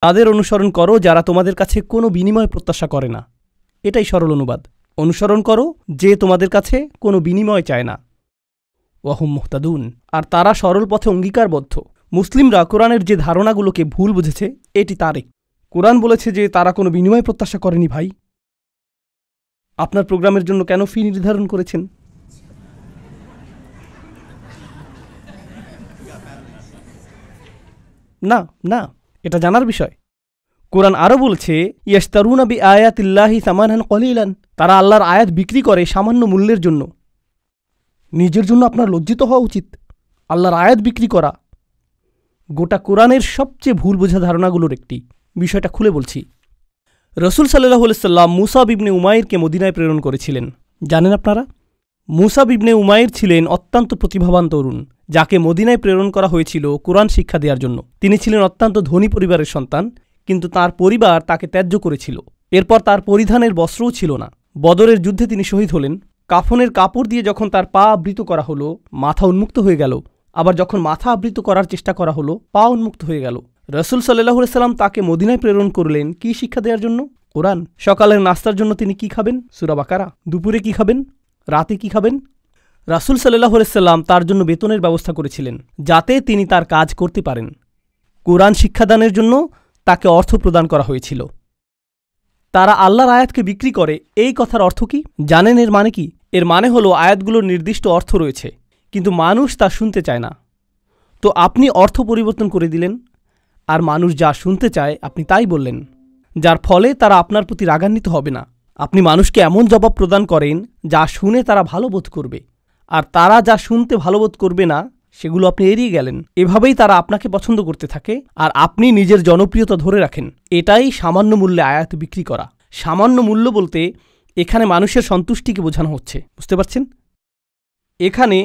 তাদের অনুসরণ করো যারা তোমাদের কাছে কোনো বিনিময় প্রত্যাশা করে না। এটাই সরল অনুবাদ। অনুসরণ করো যে তোমাদের কাছে কোনো বিনিময় চায় না। ওয়াহুম মুহতাদুন, আর তারা সরল পথে অঙ্গীকারবদ্ধ। মুসলিমরা কোরআনের যে ধারণাগুলোকে ভুল বুঝেছে এটি তারই। কোরআন বলেছে যে তারা কোনো বিনিময় প্রত্যাশা করেনি। ভাই, আপনার প্রোগ্রামের জন্য কেন ফি নির্ধারণ করেছেন? না না, এটা জানার বিষয়। কোরআন আরও বলছে, ইয়াশতারুনা বিআয়াতিল্লাহি সামানান কলিলান, তারা আল্লাহর আয়াত বিক্রি করে সামান্য মূল্যের জন্য। নিজের জন্য আপনার লজ্জিত হওয়া উচিত। আল্লাহর আয়াত বিক্রি করা গোটা কোরআনের সবচেয়ে ভুল বোঝা ধারণাগুলোর একটি। বিষয়টা খুলে বলছি। রসুল সাল্লাল্লাহু আলাইহি সাল্লাম মুসাব ইবনে উমাইরকে মদিনায় প্রেরণ করেছিলেন। জানেন আপনারা? মুসাব ইবনে উমাইর ছিলেন অত্যন্ত প্রতিভাবান তরুণ, যাকে মদিনায় প্রেরণ করা হয়েছিল কোরআন শিক্ষা দেওয়ার জন্য। তিনি ছিলেন অত্যন্ত ধনী পরিবারের সন্তান, কিন্তু তার পরিবার তাকে ত্যায্য করেছিল। এরপর তার পরিধানের বস্ত্রও ছিল না। বদরের যুদ্ধে তিনি শহীদ হলেন। কাফনের কাপড় দিয়ে যখন তার পা আবৃত করা হলো, মাথা উন্মুক্ত হয়ে গেল। আবার যখন মাথা আবৃত করার চেষ্টা করা হলো, পা উন্মুক্ত হয়ে গেল। রসুল সাল্লাল্লাহু আলাইহি সাল্লাম তাকে মদিনায় প্রেরণ করলেন কি শিক্ষা দেওয়ার জন্য? কোরআন। সকালের নাস্তার জন্য তিনি কি খাবেন? সূরা বাকারা। দুপুরে কি খাবেন? রাতে কি খাবেন? রাসূল সাল্লাল্লাহু আলাইহি সাল্লাম তার জন্য বেতনের ব্যবস্থা করেছিলেন, যাতে তিনি তার কাজ করতে পারেন। কোরআন শিক্ষাদানের জন্য তাকে অর্থ প্রদান করা হয়েছিল। তারা আল্লাহর আয়াতকে বিক্রি করে, এই কথার অর্থ কি জানেন? এর মানে কি? এর মানে হলো আয়াতগুলোর নির্দিষ্ট অর্থ রয়েছে, কিন্তু মানুষ তা শুনতে চায় না। তো আপনি অর্থ পরিবর্তন করে দিলেন, আর মানুষ যা শুনতে চায় আপনি তাই বললেন, যার ফলে তারা আপনার প্রতি রাগান্বিত হবে না। আপনি মানুষকে এমন জবাব প্রদান করেন যা শুনে তারা ভালো বোধ করবে, আর তারা যা শুনতে ভালো বোধ করবে না সেগুলো আপনি এড়িয়ে গেলেন। এভাবেই তারা আপনাকে পছন্দ করতে থাকে, আর আপনি নিজের জনপ্রিয়তা ধরে রাখেন। এটাই সামান্য মূল্যে আয়াত বিক্রি করা। সামান্য মূল্য বলতে এখানে মানুষের সন্তুষ্টিকে বোঝানো হচ্ছে। বুঝতে পারছেন? এখানে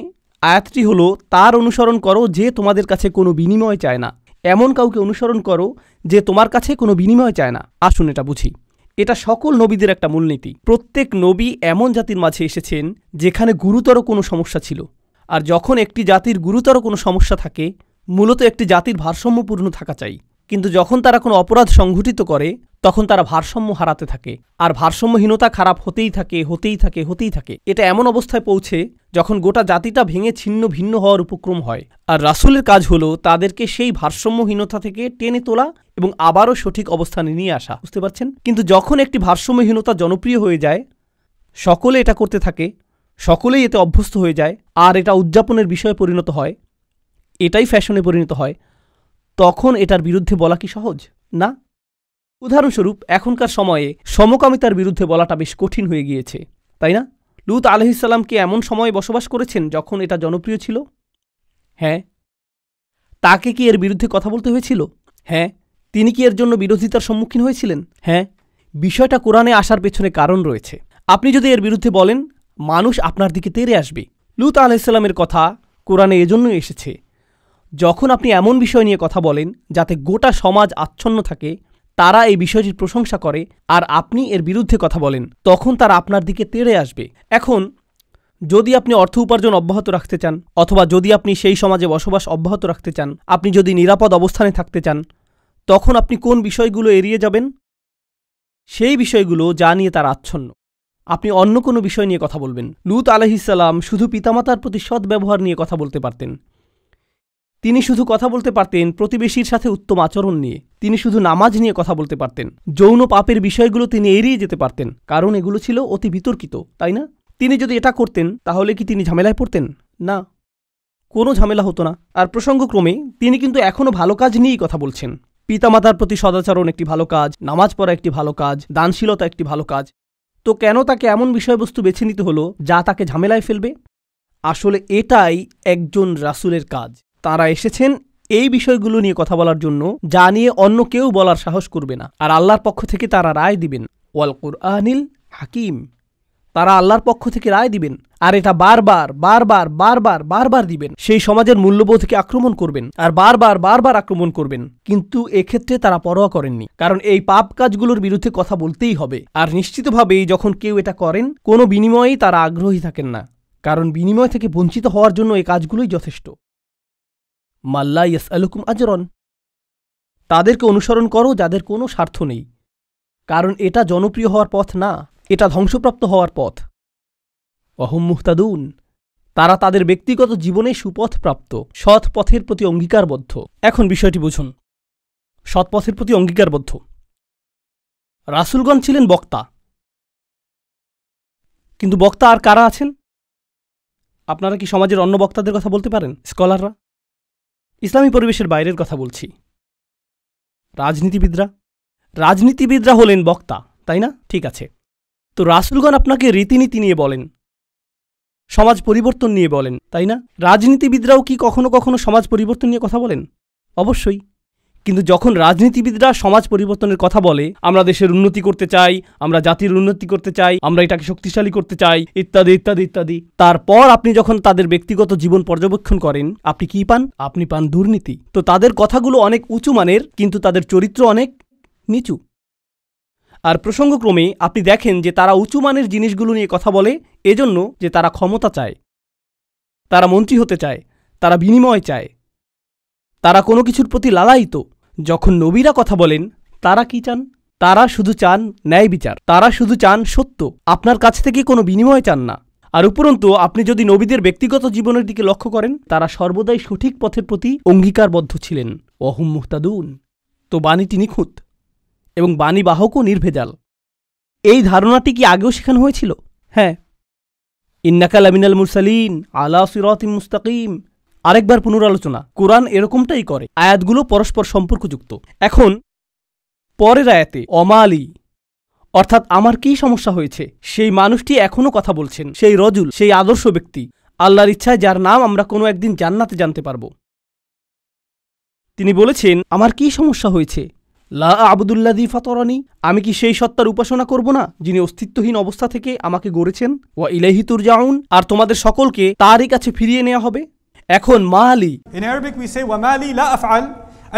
আয়াতটি হলো, তার অনুসরণ করো যে তোমাদের কাছে কোনো বিনিময় চায় না। এমন কাউকে অনুসরণ করো যে তোমার কাছে কোনো বিনিময় চায় না। আসুন এটা বুঝি। এটা সকল নবীদের একটা মূলনীতি। প্রত্যেক নবী এমন জাতির মাঝে এসেছেন যেখানে গুরুতর কোনো সমস্যা ছিল, আর যখন একটি জাতির গুরুতর কোনো সমস্যা থাকে, মূলত একটি জাতির ভারসাম্যপূর্ণ থাকা চাই। কিন্তু যখন তারা কোনো অপরাধ সংঘটিত করে, তখন তারা ভারসাম্য হারাতে থাকে, আর ভারসাম্যহীনতা খারাপ হতেই থাকে, হতেই থাকে, হতেই থাকে। এটা এমন অবস্থায় পৌঁছে যখন গোটা জাতিটা ভেঙে ছিন্ন ভিন্ন হওয়ার উপক্রম হয়। আর রাসূলের কাজ হলো তাদেরকে সেই ভারসাম্যহীনতা থেকে টেনে তোলা এবং আবারও সঠিক অবস্থানে নিয়ে আসা। বুঝতে পারছেন? কিন্তু যখন একটি ভারসাম্যহীনতা জনপ্রিয় হয়ে যায়, সকলে এটা করতে থাকে, সকলেই এতে অভ্যস্ত হয়ে যায়, আর এটা উদযাপনের বিষয়ে পরিণত হয়, এটাই ফ্যাশনে পরিণত হয়, তখন এটার বিরুদ্ধে বলা কি সহজ? না। উদাহরণস্বরূপ, এখনকার সময়ে সমকামিতার বিরুদ্ধে বলাটা বেশ কঠিন হয়ে গিয়েছে, তাই না? লূত আলাইহিস সালাম কি এমন সময়ে বসবাস করেছেন যখন এটা জনপ্রিয় ছিল? হ্যাঁ। তাকে কি এর বিরুদ্ধে কথা বলতে হয়েছিল? হ্যাঁ। তিনি কি এর জন্য বিরোধিতার সম্মুখীন হয়েছিলেন? হ্যাঁ। বিষয়টা কোরআনে আসার পেছনে কারণ রয়েছে। আপনি যদি এর বিরুদ্ধে বলেন, মানুষ আপনার দিকে তেড়ে আসবে। লূত আলাইহিস সালামের কথা কোরআনে এজন্যই এসেছে। যখন আপনি এমন বিষয় নিয়ে কথা বলেন যাতে গোটা সমাজ আচ্ছন্ন থাকে, তারা এই বিষয়টির প্রশংসা করে, আর আপনি এর বিরুদ্ধে কথা বলেন, তখন তারা আপনার দিকে তেড়ে আসবে। এখন যদি আপনি অর্থ উপার্জন অব্যাহত রাখতে চান, অথবা যদি আপনি সেই সমাজে বসবাস অব্যাহত রাখতে চান, আপনি যদি নিরাপদ অবস্থানে থাকতে চান, তখন আপনি কোন বিষয়গুলো এড়িয়ে যাবেন? সেই বিষয়গুলো যা নিয়ে তারা আচ্ছন্ন। আপনি অন্য কোনো বিষয় নিয়ে কথা বলবেন। লূত আলাইহিস সালাম শুধু পিতামাতার প্রতি সৎ ব্যবহার নিয়ে কথা বলতে পারতেন। তিনি শুধু কথা বলতে পারতেন প্রতিবেশীর সাথে উত্তম আচরণ নিয়ে। তিনি শুধু নামাজ নিয়ে কথা বলতে পারতেন। যৌন পাপের বিষয়গুলো তিনি এড়িয়ে যেতে পারতেন, কারণ এগুলো ছিল অতি বিতর্কিত, তাই না? তিনি যদি এটা করতেন, তাহলে কি তিনি ঝামেলায় পড়তেন? না, কোনো ঝামেলা হতো না। আর প্রসঙ্গক্রমে তিনি কিন্তু এখনও ভালো কাজ নিয়েই কথা বলছেন। পিতামাতার প্রতি সদাচরণ একটি ভালো কাজ, নামাজ পড়া একটি ভালো কাজ, দানশীলতা একটি ভালো কাজ। তো কেন তাকে এমন বিষয়বস্তু বেছে নিতে হলো যা তাকে ঝামেলায় ফেলবে? আসলে এটাই একজন রাসূলের কাজ। তারা এসেছেন এই বিষয়গুলো নিয়ে কথা বলার জন্য, যা নিয়ে অন্য কেউ বলার সাহস করবে না। আর আল্লাহর পক্ষ থেকে তারা রায় দিবেন। ওয়াল কুরআনিল হাকিম। তারা আল্লাহর পক্ষ থেকে রায় দিবেন, আর এটা বারবার বারবার বারবার বারবার দিবেন। সেই সমাজের মূল্যবোধকে আক্রমণ করবেন, আর বারবার বারবার আক্রমণ করবেন। কিন্তু এক্ষেত্রে তারা পরোয়া করেননি, কারণ এই পাপ কাজগুলোর বিরুদ্ধে কথা বলতেই হবে। আর নিশ্চিতভাবেই যখন কেউ এটা করেন, কোনো বিনিময়েই তারা আগ্রহী থাকেন না, কারণ বিনিময় থেকে বঞ্চিত হওয়ার জন্য এই কাজগুলোই যথেষ্ট। মাল্লা ইয়াসআলুকুম আজরান। তাদেরকে অনুসরণ করো যাদের কোনো স্বার্থ নেই, কারণ এটা জনপ্রিয় হওয়ার পথ না, এটা ধ্বংসপ্রাপ্ত হওয়ার পথ। অহম মুহতাদুন, তারা তাদের ব্যক্তিগত জীবনে সুপথপ্রাপ্ত, সৎ পথের প্রতি অঙ্গীকারবদ্ধ। এখন বিষয়টি বুঝুন, সৎ পথের প্রতি অঙ্গীকারবদ্ধ। রাসূলগণ ছিলেন বক্তা, কিন্তু বক্তা আর কারা আছেন? আপনারা কি সমাজের অন্য বক্তাদের কথা বলতে পারেন? স্কলাররা? ইসলামী পরিবেশের বাইরের কথা বলছি। রাজনীতিবিদরা হলেন বক্তা, তাই না? ঠিক আছে, তো রাসূলগণ আপনাকে রীতিনীতি নিয়ে বলেন, সমাজ পরিবর্তন নিয়ে বলেন, তাই না? রাজনীতিবিদরাও কি কখনো কখনো সমাজ পরিবর্তন নিয়ে কথা বলেন? অবশ্যই। কিন্তু যখন রাজনীতিবিদরা সমাজ পরিবর্তনের কথা বলে, আমরা দেশের উন্নতি করতে চাই, আমরা জাতির উন্নতি করতে চাই, আমরা এটাকে শক্তিশালী করতে চাই, ইত্যাদি ইত্যাদি ইত্যাদি, তারপর আপনি যখন তাদের ব্যক্তিগত জীবন পর্যবেক্ষণ করেন, আপনি কি পান? আপনি পান দুর্নীতি। তো তাদের কথাগুলো অনেক উঁচু মানের, কিন্তু তাদের চরিত্র অনেক নিচু। আর প্রসঙ্গক্রমে আপনি দেখেন যে তারা উঁচু মানের জিনিসগুলো নিয়ে কথা বলে এজন্য যে তারা ক্ষমতা চায়, তারা মন্ত্রী হতে চায়, তারা বিনিময় চায়, তারা কোনো কিছুর প্রতি লালায়িত। যখন নবীরা কথা বলেন, তারা কি চান? তারা শুধু চান ন্যায় বিচার, তারা শুধু চান সত্য, আপনার কাছ থেকে কোনো বিনিময় চান না। আর উপরন্তু আপনি যদি নবীদের ব্যক্তিগত জীবনের দিকে লক্ষ্য করেন, তারা সর্বদাই সঠিক পথের প্রতি অঙ্গীকারবদ্ধ ছিলেন। ওয়াহুম মুহতাদুন। তো বাণীটি নিখুঁত এবং বাণীবাহকও নির্ভেজাল। এই ধারণাটি কি আগেও শেখানো হয়েছিল? হ্যাঁ, ইন্নাকা লামিনাল মুরসালিন আলা সিরাতিম মুস্তাকিম। আরেকবার পুনরালোচনা, কোরআন এরকমটাই করে, আয়াতগুলো পরস্পর সম্পর্কযুক্ত। এখন পরের আয়াতে অমালি, অর্থাৎ আমার কি সমস্যা হয়েছে, সেই মানুষটি এখনও কথা বলছেন, সেই রজুল, সেই আদর্শ ব্যক্তি, আল্লাহর ইচ্ছায় যার নাম আমরা কোনো একদিন জান্নাতে জানতে পারব। তিনি বলেছেন, আমার কি সমস্যা হয়েছে? লা আবুদুল্লাযী ফাতারানি, আমি কি সেই সত্তার উপাসনা করব না যিনি অস্তিত্বহীন অবস্থা থেকে আমাকে গড়েছেন? ওয়া ইলাইহি তুরজাউন, আর তোমাদের সকলকে তারই কাছে ফিরিয়ে নেওয়া হবে। এখন মালি, In Arabic we say ومالي لا أفعل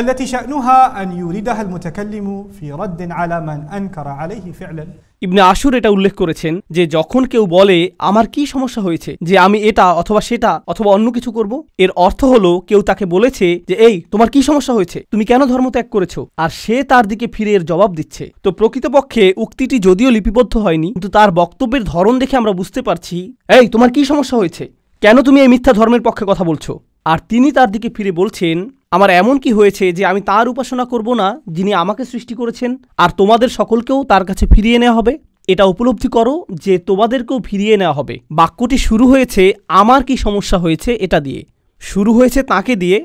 التي شأنها أن يوردها المتكلم في رد على من أنكر عليه فعلا। ইবনে আশুর এটা উল্লেখ করেছেন যে যখন কেউ বলে আমার কি সমস্যা হয়েছে যে আমি এটা অথবা সেটা অথবা অন্য কিছু করব, এর অর্থ হলো কেউ তাকে বলেছে যে এই তোমার কি সমস্যা হয়েছে, তুমি কেন ধর্ম ত্যাগ করেছো, আর সে তার দিকে ফিরে এর জবাব দিচ্ছে। তো প্রকৃতপক্ষে উক্তিটি যদিও লিপিবদ্ধ হয়নি, কিন্তু তার বক্তব্যের ধরন দেখে আমরা বুঝতে পারছি এই তোমার কি সমস্যা হয়েছে, কেন তুমি এই মিথ্যা ধর্মের পক্ষে কথা বলছো। আর তিনি তার দিকে ফিরে বলছেন আমার এমন কি হয়েছে যে আমি তার উপাসনা করব না যিনি আমাকে সৃষ্টি করেছেন, আর তোমাদের সকলকেও তার কাছে ফিরিয়ে নেওয়া হবে। এটা উপলব্ধি করো যে তোমাদেরকেও ফিরিয়ে নেওয়া হবে। বাক্যটি শুরু হয়েছে আমার কি সমস্যা হয়েছে এটা দিয়ে, শুরু হয়েছে তাকে দিয়ে,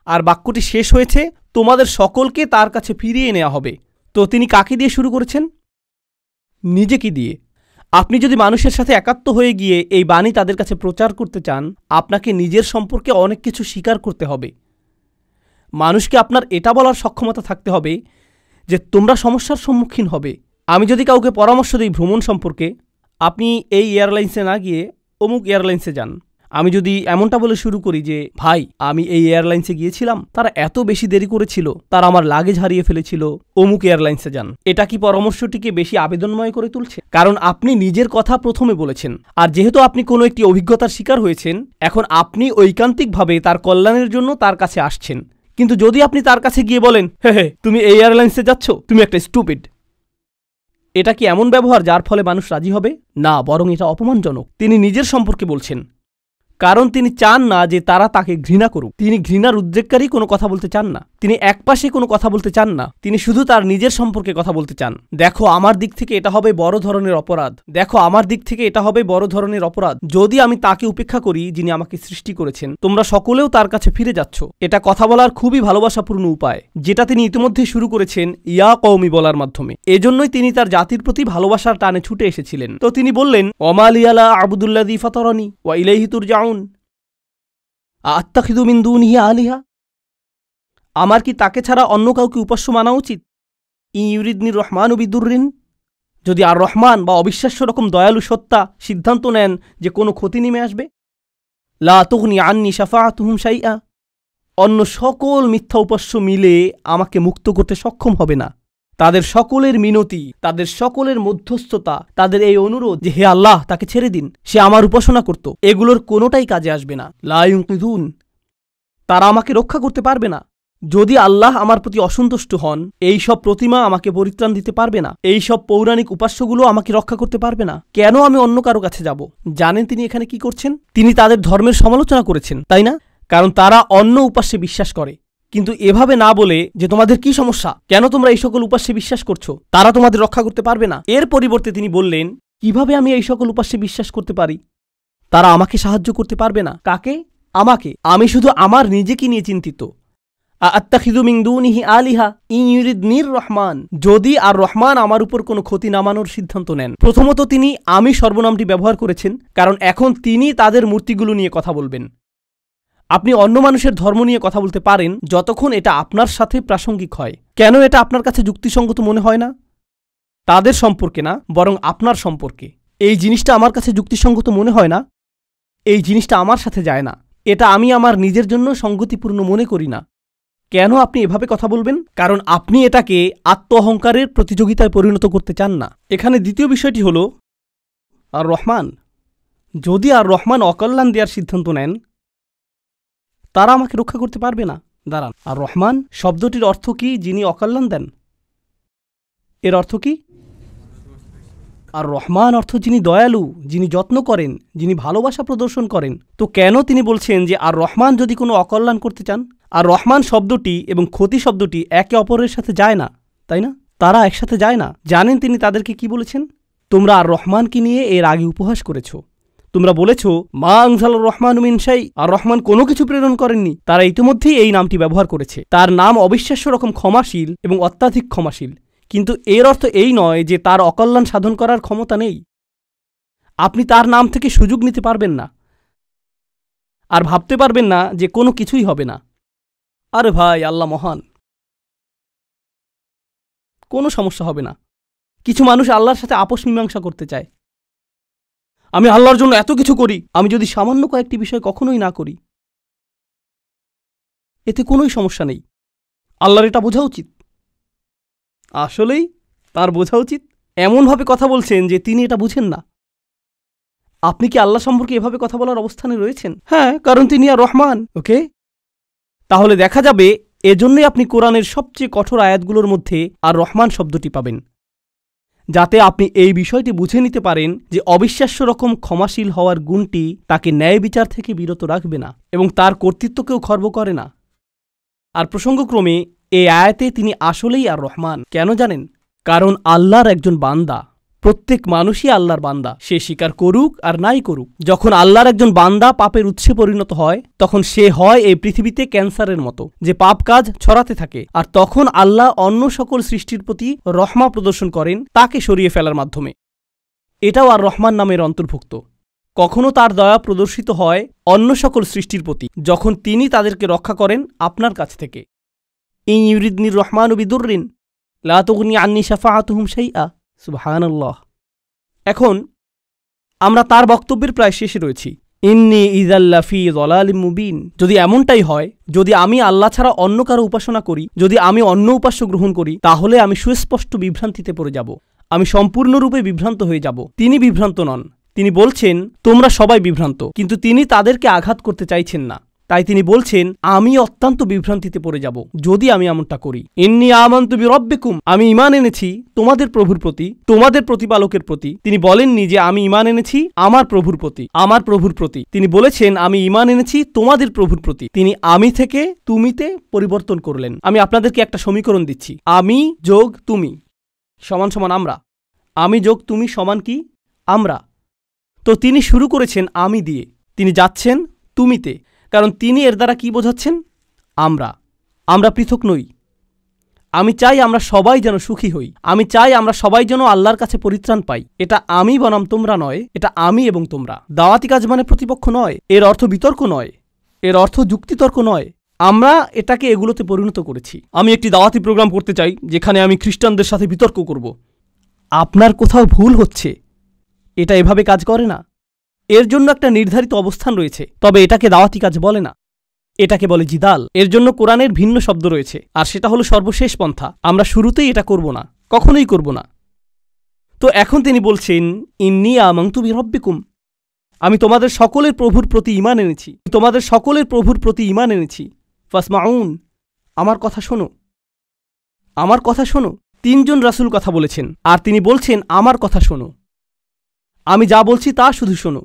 আর বাক্যটি শেষ হয়েছে তোমাদের সকলকে তার কাছে ফিরিয়ে নেওয়া হবে। তো তিনি কাকে দিয়ে শুরু করেছেন? নিজেকে দিয়ে। আপনি যদি মানুষের সাথে একাত্ম হয়ে গিয়ে এই বাণী তাদের কাছে প্রচার করতে চান, আপনাকে নিজের সম্পর্কে অনেক কিছু স্বীকার করতে হবে। মানুষকে আপনার এটা বলার সক্ষমতা থাকতে হবে যে তোমরা সমস্যার সম্মুখীন হবে। আমি যদি কাউকে পরামর্শ দিই ভ্রমণ সম্পর্কে, আপনি এই এয়ারলাইন্সে না গিয়ে অমুক এয়ারলাইন্সে যান। আমি যদি এমনটা বলে শুরু করি যে ভাই আমি এই এয়ারলাইন্সে গিয়েছিলাম, তারা এত বেশি দেরি করেছিল, তারা আমার লাগেজ হারিয়ে ফেলেছিল, অমুক এয়ারলাইন্সে যান, এটা কি পরামর্শটিকে বেশি আবেদনময় করে তুলছে? কারণ আপনি নিজের কথা প্রথমে বলেছেন, আর যেহেতু আপনি কোনো একটি অভিজ্ঞতার শিকার হয়েছেন, এখন আপনি ঐকান্তিকভাবে তার কল্যাণের জন্য তার কাছে আসছেন। কিন্তু যদি আপনি তার কাছে গিয়ে বলেন হে তুমি এই এয়ারলাইন্সে যাচ্ছ, তুমি একটা স্টুপিড, এটা কি এমন ব্যবহার যার ফলে মানুষ রাজি হবে? না, বরং এটা অপমানজনক। তিনি নিজের সম্পর্কে বলছেন, কারণ তিনি চান না যে তারা তাকে ঘৃণা করুক। তিনি ঘৃণার উদ্রেককারী কোনো কথা বলতে চান না, তিনি একপাশে কোনো কথা বলতে চান না, তিনি শুধু তার নিজের সম্পর্কে কথা বলতে চান। দেখো আমার দিক থেকে এটা হবে বড় ধরনের অপরাধ, দেখো আমার দিক থেকে এটা হবে বড় ধরনের অপরাধ যদি আমি তাকে উপেক্ষা করি যিনি আমাকে সৃষ্টি করেছেন। তোমরা সকলেও তার কাছে ফিরে যাচ্ছ। এটা কথা বলার খুবই ভালোবাসাপূর্ণ উপায়, যেটা তিনি ইতিমধ্যে শুরু করেছেন ইয়া কওমি বলার মাধ্যমে। এজন্যই তিনি তার জাতির প্রতি ভালোবাসার টানে ছুটে এসেছিলেন। তো তিনি বললেন ওমালিয়ালা আবুদুল্লাযী ফাতারানি ওয়া ইলাইহি তুরজাউন আত্তাখিযু মিন দুনিহি আলিহা, আমার কি তাকে ছাড়া অন্য কাউকে উপাস্য মানা উচিত? ইউরিদনির রহমানু বিদুররিন, যদি আর রহমান বা অবিশ্বাস্য রকম দয়ালু সত্তা সিদ্ধান্ত নেন যে কোনো ক্ষতি নেমে আসবে, লা তুগনি আন্নি শাফাআতুহুম শাইআ, অন্য সকল মিথ্যা উপাস্য মিলে আমাকে মুক্ত করতে সক্ষম হবে না। তাদের সকলের মিনতি, তাদের সকলের মধ্যস্থতা, তাদের এই অনুরোধ যে হে আল্লাহ তাকে ছেড়ে দিন, সে আমার উপাসনা করত, এগুলোর কোনোটাই কাজে আসবে না। লা ইউনকিযুন, তারা আমাকে রক্ষা করতে পারবে না। যদি আল্লাহ আমার প্রতি অসন্তুষ্ট হন, এই সব প্রতিমা আমাকে পরিত্রাণ দিতে পারবে না, এই সব পৌরাণিক উপাস্যগুলো আমাকে রক্ষা করতে পারবে না, কেন আমি অন্য কারো কাছে যাব? জানেন তিনি এখানে কি করছেন? তিনি তাদের ধর্মের সমালোচনা করেছেন, তাই না? কারণ তারা অন্য উপাস্যে বিশ্বাস করে। কিন্তু এভাবে না বলে যে তোমাদের কি সমস্যা, কেন তোমরা এই সকল উপাস্যে বিশ্বাস করছো, তারা তোমাদের রক্ষা করতে পারবে না, এর পরিবর্তে তিনি বললেন, কিভাবে আমি এই সকল উপাস্যে বিশ্বাস করতে পারি? তারা আমাকে সাহায্য করতে পারবে না। কাকে? আমাকে। আমি শুধু আমার নিজেকে নিয়ে চিন্তিত। আত্তাখিযু মিন দুনিহি আলিহা ইন ইউরিদনির রহমান, যদি আর রহমান আমার উপর কোনো ক্ষতি নামানোর সিদ্ধান্ত নেন। প্রথমত তিনি আমি সর্বনামটি ব্যবহার করেছেন, কারণ এখন তিনি তাদের মূর্তিগুলো নিয়ে কথা বলবেন। আপনি অন্য মানুষের ধর্ম নিয়ে কথা বলতে পারেন যতক্ষণ এটা আপনার সাথে প্রাসঙ্গিক হয়। কেন এটা আপনার কাছে যুক্তিসঙ্গত মনে হয় না? তাদের সম্পর্কে না, বরং আপনার সম্পর্কে। এই জিনিসটা আমার কাছে যুক্তিসঙ্গত মনে হয় না, এই জিনিসটা আমার সাথে যায় না, এটা আমি আমার নিজের জন্য সঙ্গতিপূর্ণ মনে করি না। কেন আপনি এভাবে কথা বলবেন? কারণ আপনি এটাকে আত্ম অহংকারের প্রতিযোগিতায় পরিণত করতে চান না। এখানে দ্বিতীয় বিষয়টি হল আর রহমান। যদি আর রহমান অকল্যাণ দেওয়ার সিদ্ধান্ত নেন, তারা আমাকে রক্ষা করতে পারবে না। দাঁড়ান, আর রহমান শব্দটির অর্থ কি? যিনি অকল্যাণ দেন। এর অর্থ কি? আর রহমান অর্থ যিনি দয়ালু, যিনি যত্ন করেন, যিনি ভালোবাসা প্রদর্শন করেন। তো কেন তিনি বলছেন যে আর রহমান যদি কোনো অকল্যাণ করতে চান? আর রহমান শব্দটি এবং ক্ষতি শব্দটি একে অপরের সাথে যায় না, তাই না? তারা একসাথে যায় না। জানেন তিনি তাদেরকে কি বলেছেন? তোমরা আর রহমানকে নিয়ে এর আগে উপহাস করেছ। তোমরা বলেছ মা আনজালার রহমান মিন শাই, আর রহমান কোনো কিছু প্রেরণ করেননি। তারা ইতিমধ্যেই এই নামটি ব্যবহার করেছে। তার নাম অবিশ্বাস্য রকম ক্ষমাশীল এবং অত্যাধিক ক্ষমাশীল, কিন্তু এর অর্থ এই নয় যে তার অকল্যাণ সাধন করার ক্ষমতা নেই। আপনি তার নাম থেকে সুযোগ নিতে পারবেন না, আর ভাবতে পারবেন না যে কোনো কিছুই হবে না। আরে ভাই, আল্লাহ মহান, কোনো সমস্যা হবে না। কিছু মানুষ আল্লাহর সাথে আপোষ মীমাংসা করতে চায়। আমি আল্লাহর জন্য এত কিছু করি, আমি যদি সামান্য কয়েকটি বিষয় কখনোই না করি, এতে কোনোই সমস্যা নেই। আল্লাহর এটা বোঝা উচিত। আসলেই তার বোঝা উচিত। এমনভাবে কথা বলছেন যে তিনি এটা বুঝেন না। আপনি কি আল্লাহ সম্পর্কে এভাবে কথা বলার অবস্থানে রয়েছেন? হ্যাঁ, কারণ তিনি আর রহমান। ওকে, তাহলে দেখা যাবে এজন্যই আপনি কোরআনের সবচেয়ে কঠোর আয়াতগুলোর মধ্যে আর রহমান শব্দটি পাবেন, যাতে আপনি এই বিষয়টি বুঝে নিতে পারেন যে অবিশ্বাস্য রকম ক্ষমাশীল হওয়ার গুণটি তাকে ন্যায় বিচার থেকে বিরত রাখবে না এবং তার কর্তৃত্বকেও খর্ব করে না। আর প্রসঙ্গক্রমে এই আয়াতে তিনি আসলেই আর রহমান। কেন জানেন? কারণ আল্লাহর একজন বান্দা, প্রত্যেক মানুষই আল্লাহর বান্দা, সে স্বীকার করুক আর নাই করুক। যখন আল্লাহর একজন বান্দা পাপের উৎসে পরিণত হয়, তখন সে হয় এই পৃথিবীতে ক্যান্সারের মতো, যে পাপ কাজ ছড়াতে থাকে। আর তখন আল্লাহ অন্য সকল সৃষ্টির প্রতি রহমা প্রদর্শন করেন তাকে সরিয়ে ফেলার মাধ্যমে। এটাও আর রহমান নামের অন্তর্ভুক্ত। কখনো তার দয়া প্রদর্শিত হয় অন্য সকল সৃষ্টির প্রতি, যখন তিনি তাদেরকে রক্ষা করেন আপনার কাছ থেকে। ইন ইউরিদনির রহমানু বিদুররিন লা তুগনি আন্নি শাফাআতুহুম শাইআ। সুবহানাল্লাহ। এখন আমরা তার বক্তব্যের প্রায় শেষে রয়েছি। ইন্নী ইযাল ফী যালালিম মুবিন। যদি এমনটাই হয়, যদি আমি আল্লাহ ছাড়া অন্য কারো উপাসনা করি, যদি আমি অন্য উপাস্য গ্রহণ করি, তাহলে আমি সুস্পষ্ট বিভ্রান্তিতে পড়ে যাব। আমি সম্পূর্ণরূপে বিভ্রান্ত হয়ে যাব। তিনি বিভ্রান্ত নন। তিনি বলছেন তোমরা সবাই বিভ্রান্ত, কিন্তু তিনি তাদেরকে আঘাত করতে চাইছেন না। তাই তিনি বলছেন আমি অত্যন্ত বিভ্রান্তিতে পড়ে যাব যদি আমি এমনটা করি। ইন্নী আমানতু বিরব্বিকুম, আমি ঈমান এনেছি তোমাদের প্রভুর প্রতি, তোমাদের প্রতিপালকের প্রতি। তিনি বলেননি যে আমি ঈমান এনেছি আমার প্রভুর প্রতি, আমার প্রভুর প্রতি। তিনি বলেছেন আমি ঈমান এনেছি তোমাদের প্রভুর প্রতি। তিনি আমি থেকে তুমিতে পরিবর্তন করলেন। আমি আপনাদেরকে একটা সমীকরণ দিচ্ছি। আমি যোগ তুমি সমান সমান আমরা। আমি যোগ তুমি সমান কি? আমরা। তো তিনি শুরু করেছেন আমি দিয়ে, তিনি যাচ্ছেন তুমিতে, কারণ তিনি এর দ্বারা কি বোঝাচ্ছেন? আমরা পৃথক নই। আমি চাই আমরা সবাই যেন সুখী হই। আমি চাই আমরা সবাই যেন আল্লাহর কাছে পরিত্রাণ পাই। এটা আমি বনাম তোমরা নয়, এটা আমি এবং তোমরা। দাওয়াতি কাজ মানে প্রতিপক্ষ নয়, এর অর্থ বিতর্ক নয়, এর অর্থ যুক্তিতর্ক নয়। আমরা এটাকে এগুলোতে পরিণত করেছি। আমি একটি দাওয়াতি প্রোগ্রাম করতে চাই যেখানে আমি খ্রিস্টানদের সাথে বিতর্ক করব। আপনার কোথাও ভুল হচ্ছে। এটা এভাবে কাজ করে না। এর জন্য একটা নির্ধারিত অবস্থান রয়েছে, তবে এটাকে দাওয়াতি কাজ বলে না, এটাকে বলে জিদাল। এর জন্য কোরআনের ভিন্ন শব্দ রয়েছে, আর সেটা হলো সর্বশেষ পন্থা। আমরা শুরুতেই এটা করব না, কখনোই করব না। তো এখন তিনি বলছেন ইন্নী আমানতু বিরব্বিকুম, আমি তোমাদের সকলের প্রভুর প্রতি ঈমান এনেছি, তোমাদের সকলের প্রভুর প্রতি ঈমান এনেছি। ফাসমাউন, আমার কথা শোনো, আমার কথা শোনো। 3 জন রাসূল কথা বলেছেন, আর তিনি বলছেন আমার কথা শোনো, আমি যা বলছি তা শুধু শোনো।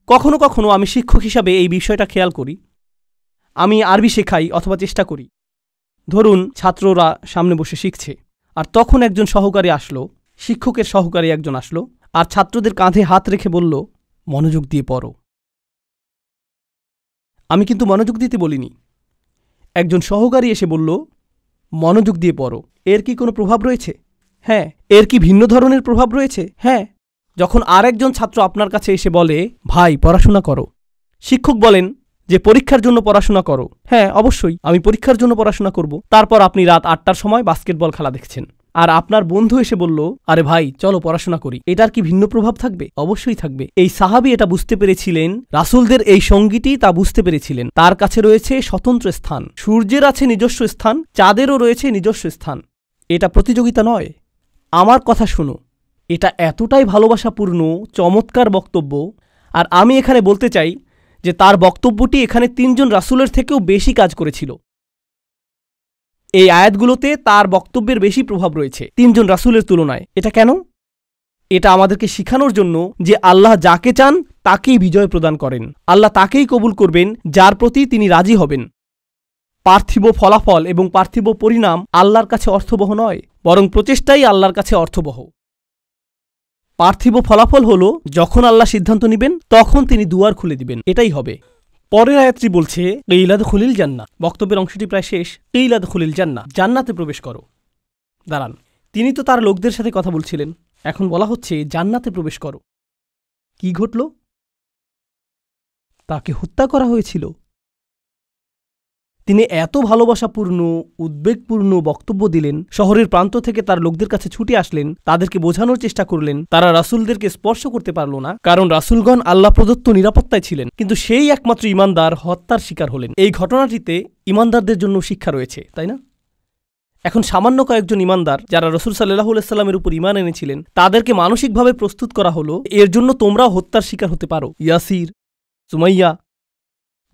কখনো কখনো আমি শিক্ষক হিসাবে এই বিষয়টা খেয়াল করি। আমি আরবি শেখাই অথবা চেষ্টা করি। ধরুন ছাত্ররা সামনে বসে শিখছে, আর তখন একজন সহকারী আসলো, শিক্ষকের সহকারী একজন আসলো, আর ছাত্রদের কাঁধে হাত রেখে বলল, মনোযোগ দিয়ে পড়ো। আমি কিন্তু মনোযোগ দিতে বলিনি। একজন সহকারী এসে বলল, মনোযোগ দিয়ে পড়ো। এর কি কোনো প্রভাব রয়েছে? হ্যাঁ। এর কি ভিন্ন ধরনের প্রভাব রয়েছে? হ্যাঁ। যখন আরেকজন ছাত্র আপনার কাছে এসে বলে, ভাই পড়াশোনা করো, শিক্ষক বলেন যে পরীক্ষার জন্য পড়াশোনা করো। হ্যাঁ, অবশ্যই আমি পরীক্ষার জন্য পড়াশোনা করব। তারপর আপনি রাত 8টার সময় বাস্কেটবল খেলা দেখছেন, আর আপনার বন্ধু এসে বলল, আরে ভাই চলো পড়াশোনা করি। এটার কি ভিন্ন প্রভাব থাকবে? অবশ্যই থাকবে। এই সাহাবী এটা বুঝতে পেরেছিলেন, রাসূলদের এই সঙ্গীটি তা বুঝতে পেরেছিলেন। তার কাছে রয়েছে স্বতন্ত্র স্থান, সূর্যের আছে নিজস্ব স্থান, চাঁদেরও রয়েছে নিজস্ব স্থান। এটা প্রতিযোগিতা নয়। আমার কথা শুনো, এটা এতটাই ভালোবাসাপূর্ণ চমৎকার বক্তব্য। আর আমি এখানে বলতে চাই যে তার বক্তব্যটি এখানে 3 জন রাসূলের থেকেও বেশি কাজ করেছিল। এই আয়াতগুলোতে তার বক্তব্যের বেশি প্রভাব রয়েছে 3 জন রাসূলের তুলনায়। এটা কেন? এটা আমাদেরকে শিখানোর জন্য যে আল্লাহ যাকে চান তাকেই বিজয় প্রদান করেন। আল্লাহ তাকেই কবুল করবেন যার প্রতি তিনি রাজি হবেন। পার্থিব ফলাফল এবং পার্থিব পরিণাম আল্লাহর কাছে অর্থবহ নয়, বরং প্রচেষ্টাই আল্লাহর কাছে অর্থবহ। পার্থিব ফলাফল হল যখন আল্লাহ সিদ্ধান্ত নেবেন তখন তিনি দুয়ার খুলে দিবেন, এটাই হবে। পরের আয়াতটি বলছে, কিলাদ খুলিল জান্নাহ। বক্তব্যের অংশটি প্রায় শেষ। কিলাদ খুলিল জান্নাহ, জান্নাতে প্রবেশ করো। দাঁড়ান, তিনি তো তার লোকদের সাথে কথা বলছিলেন, এখন বলা হচ্ছে জান্নাতে প্রবেশ করো। কি ঘটল? তাকে হত্যা করা হয়েছিল। তিনি এত ভালোবাসাপূর্ণ উদ্বেগপূর্ণ বক্তব্য দিলেন, শহরের প্রান্ত থেকে তার লোকদের কাছে ছুটে আসলেন, তাদেরকে বোঝানোর চেষ্টা করলেন। তারা রাসূলদেরকে স্পর্শ করতে পারল না, কারণ রাসূলগণ আল্লাহ প্রদত্ত নিরাপত্তায় ছিলেন। কিন্তু সেই একমাত্র ঈমানদার হত্যার শিকার হলেন। এই ঘটনাটিতে ঈমানদারদের জন্য শিক্ষা রয়েছে, তাই না? এখন সামান্য কয়েকজন ঈমানদার যারা রাসূল সাল্লাল্লাহু আলাইহি সাল্লামের উপর ঈমান এনেছিলেন, তাদেরকে মানসিকভাবে প্রস্তুত করা হলো, এর জন্য তোমরাও হত্যার শিকার হতে পারো। ইয়াসির, সুমাইয়া,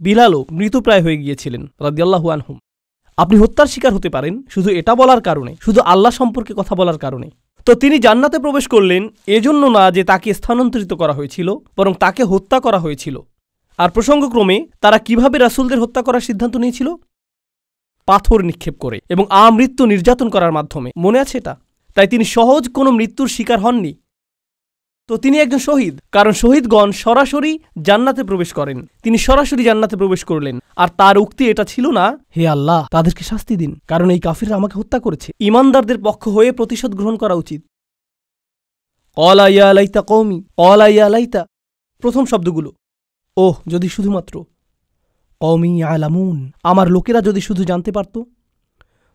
বিলালও মৃতপ্রায় হয়ে গিয়েছিলেন রাদিয়াল্লাহু আনহুম। আপনি হত্যার শিকার হতে পারেন শুধু এটা বলার কারণে, শুধু আল্লাহ সম্পর্কে কথা বলার কারণে। তো তিনি জান্নাতে প্রবেশ করলেন এজন্য না যে তাকে স্থানান্তরিত করা হয়েছিল, বরং তাকে হত্যা করা হয়েছিল। আর প্রসঙ্গক্রমে তারা কিভাবে রাসূলদের হত্যা করার সিদ্ধান্ত নিয়েছিল? পাথর নিক্ষেপ করে এবং আমৃত্যু নির্যাতন করার মাধ্যমে। মনে আছে এটা? তাই তিনি সহজ কোনো মৃত্যুর শিকার হননি। তো তিনি একজন শহীদ, কারণ শহীদগণ সরাসরি জান্নাতে প্রবেশ করেন। তিনি সরাসরি জান্নাতে প্রবেশ করলেন। আর তার উক্তি এটা ছিল না, হে আল্লাহ তাদেরকে শাস্তি দিন, কারণ এই কাফিররা আমাকে হত্যা করেছে। ঈমানদারদের পক্ষ হয়ে প্রতিশোধ গ্রহণ করা উচিত। ক্বালা ইয়া লাইতা কওমি, ক্বালা ইয়া লাইতা, প্রথম শব্দগুলো, ওহ যদি শুধুমাত্র, কওমি ইয়ালামুন, আমার লোকেরা যদি শুধু জানতে পারত,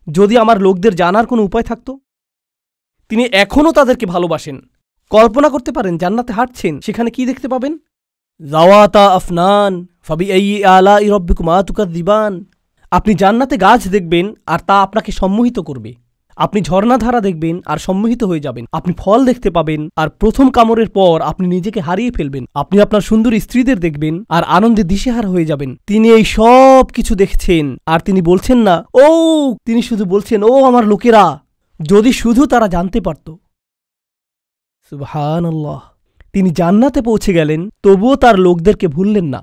যদি আমার লোকদের জানার কোনো উপায় থাকত। তিনি এখনও তাদেরকে ভালোবাসেন। কল্পনা করতে পারেন জান্নাতে হাঁটছেন, সেখানে কি দেখতে পাবেন? যাওয়াতা আফনান ফাবিআইয়ি আলাই রাব্বিকুমা তুকাযযিবান। আপনি জান্নাতে গাছ দেখবেন আর তা আপনাকে সম্মোহিত করবে। আপনি ঝর্ণাধারা দেখবেন আর সম্মোহিত হয়ে যাবেন। আপনি ফল দেখতে পাবেন আর প্রথম কামড়ের পর আপনি নিজেকে হারিয়ে ফেলবেন। আপনি আপনার সুন্দরী স্ত্রীদের দেখবেন আর আনন্দে দিশেহারা হয়ে যাবেন। তিনি এই সব কিছু দেখছেন আর তিনি বলছেন না ও, তিনি শুধু বলছেন, ও আমার লোকেরা, যদি শুধু তারা জানতে পারত। সুবহানাল্লাহ। তিনি জান্নাতে পৌঁছে গেলেন, তবুও তার লোকদেরকে ভুললেন না।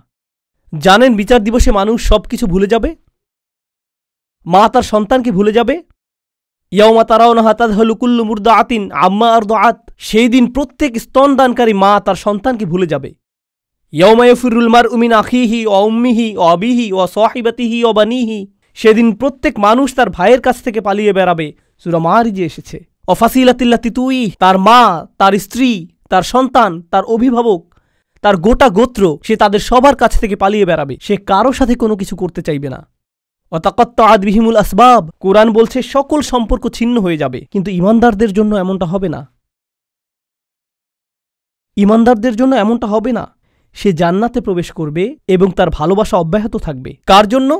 জানেন বিচার দিবসে মানুষ সবকিছু ভুলে যাবে। মা তার সন্তানকে ভুলে যাবে। ইয়াউমা তারাউনাহা তাযহালু কুল্লু মুরদাআতিন আম্মা আরদাআত, সেই দিন প্রত্যেক স্তনদানকারী মা তার সন্তানকে ভুলে যাবে। ইয়াউমা ইয়াফিরুল মারউ মিন আখিহি ওয়া উম্মিহি ওয়া আবিহি ওয়া সাহিবাতিহি ওয়া বানিহি, সেদিন প্রত্যেক মানুষ তার ভাইয়ের কাছ থেকে পালিয়ে বেড়াবে। সূরা মারিজে এসেছে। অফাসিলাতিল্লাতি তুই, তার মা, তার স্ত্রী, তার সন্তান, তার অভিভাবক, তার গোটা গোত্র, সে তাদের সবার কাছ থেকে পালিয়ে বেড়াবে। সে কারো সাথে কোনো কিছু করতে চাইবে না। ওয়াতাকাত্তাআত বিহিমুল আসবাব, কোরআন বলছে সকল সম্পর্ক ছিন্ন হয়ে যাবে। কিন্তু ঈমানদারদের জন্য এমনটা হবে না। ঈমানদারদের জন্য এমনটা হবে না। সে জান্নাতে প্রবেশ করবে এবং তার ভালোবাসা অব্যাহত থাকবে। কার জন্য?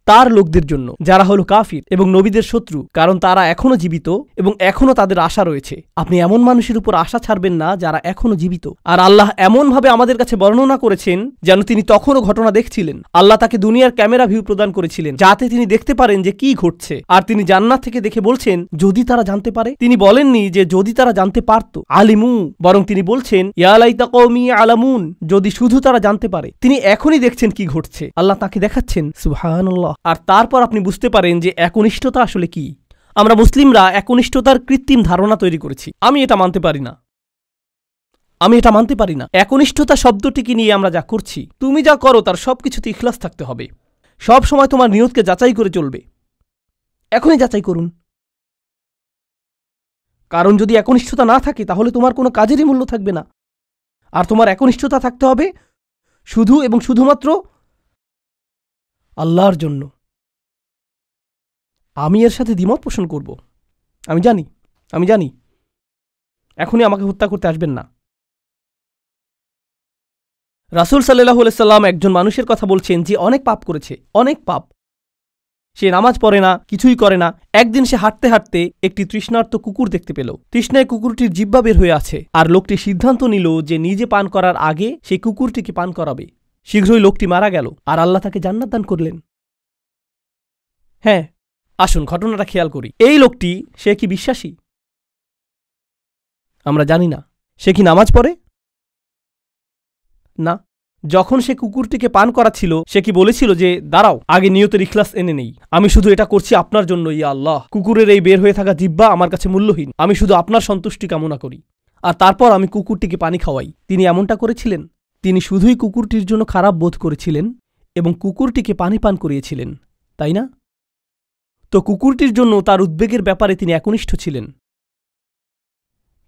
তার লোকদের জন্য যারা হলো কাফির এবং নবীদের শত্রু, কারণ তারা এখনো জীবিত এবং এখনো তাদের আশা রয়েছে। আপনি এমন মানুষের উপর আশা ছাড়বেন না যারা এখনো জীবিত। আর আল্লাহ এমনভাবে আমাদের কাছে বর্ণনা করেছেন যেন তিনি তখনও ঘটনা দেখছিলেন। আল্লাহ তাকে দুনিয়ার ক্যামেরা ভিউ প্রদান করেছিলেন যাতে তিনি দেখতে পারেন যে কি ঘটছে, আর তিনি জান্নাত থেকে দেখে বলছেন যদি তারা জানতে পারে। তিনি বলেননি যে যদি তারা জানতে পারত আলিমু, বরং তিনি বলছেন ইয়া লাইতা কওমি আলামুন, যদি শুধু তারা জানতে পারে। তিনি এখনই দেখছেন কি ঘটছে, আল্লাহ তাকে দেখাচ্ছেন। সুবহানাল্লাহ। আর তারপর আপনি বুঝতে পারেন যে একনিষ্ঠতা আসলে কি। আমরা মুসলিমরা একনিষ্ঠতার কৃত্রিম ধারণা তৈরি করেছি। আমি এটা মানতে পারি না। একনিষ্ঠতা শব্দটিকে নিয়ে আমরা যা করছি, তুমি যা করো তার সবকিছুতে ইখলাস থাকতে হবে। সব সময় তোমার নিয়তকে যাচাই করে চলবে। এখনই যাচাই করুন, কারণ যদি একনিষ্ঠতা না থাকে তাহলে তোমার কোনো কাজেরই মূল্য থাকবে না। আর তোমার একনিষ্ঠতা থাকতে হবে শুধু এবং শুধুমাত্র আল্লাহর জন্য। আমি এর সাথে দ্বিমত পোষণ করব, আমি জানি। এখনই আমাকে হত্যা করতে আসবেন না। রাসূল সাল্লাল্লাহু আলাইহি সাল্লাম একজন মানুষের কথা বলছেন যে অনেক পাপ করেছে, অনেক পাপ। সে নামাজ পড়ে না, কিছুই করে না। একদিন সে হাঁটতে হাঁটতে একটি তৃষ্ণার্ত কুকুর দেখতে পেল। তৃষ্ণায় কুকুরটির জিহ্বা বের হয়ে আছে, আর লোকটি সিদ্ধান্ত নিল যে নিজে পান করার আগে সেই কুকুরটিকে পান করাবে। শীঘ্রই লোকটি মারা গেল, আর আল্লাহ তাকে জান্নাত দান করলেন। হ্যাঁ, আসুন ঘটনাটা খেয়াল করি। এই লোকটি, সে কি বিশ্বাসী? আমরা জানি না। সে কি নামাজ পড়ে? না। যখন সে কুকুরটিকে পান করাচ্ছিল, সে কি বলেছিল যে দাঁড়াও, আগে নিয়তের ইখলাস এনে নেই, আমি শুধু এটা করছি আপনার জন্য, ইয়া আল্লাহ, কুকুরের এই বের হয়ে থাকা জিহ্বা আমার কাছে মূল্যহীন, আমি শুধু আপনার সন্তুষ্টি কামনা করি, আর তারপর আমি কুকুরটিকে পানি খাওয়াই। তিনি এমনটা করেছিলেন? তিনি শুধুই কুকুরটির জন্য খারাপ বোধ করেছিলেন এবং কুকুরটিকে পানি পান করিয়েছিলেন, তাই না? তো কুকুরটির জন্য তার উদ্বেগের ব্যাপারে তিনি একনিষ্ঠ ছিলেন,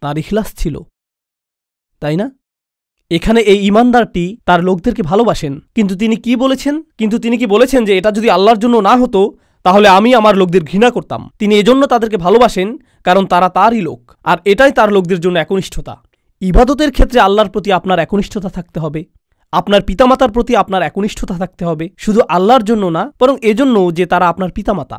তার ইখলাস ছিল, তাই না? এখানে এই ঈমানদারটি তার লোকদেরকে ভালোবাসেন, কিন্তু তিনি কি বলেছেন যে এটা যদি আল্লাহর জন্য না হতো তাহলে আমি আমার লোকদের ঘৃণা করতাম। তিনি এজন্য তাদেরকে ভালোবাসেন কারণ তারা তারই লোক, আর এটাই তার লোকদের জন্য একনিষ্ঠতা। ইবাদতের ক্ষেত্রে আল্লাহর প্রতি আপনার একনিষ্ঠতা থাকতে হবে, আপনার পিতামাতার প্রতি আপনার একনিষ্ঠতা থাকতে হবে, শুধু আল্লাহর জন্য না, বরং এজন্য যে তারা আপনার পিতামাতা।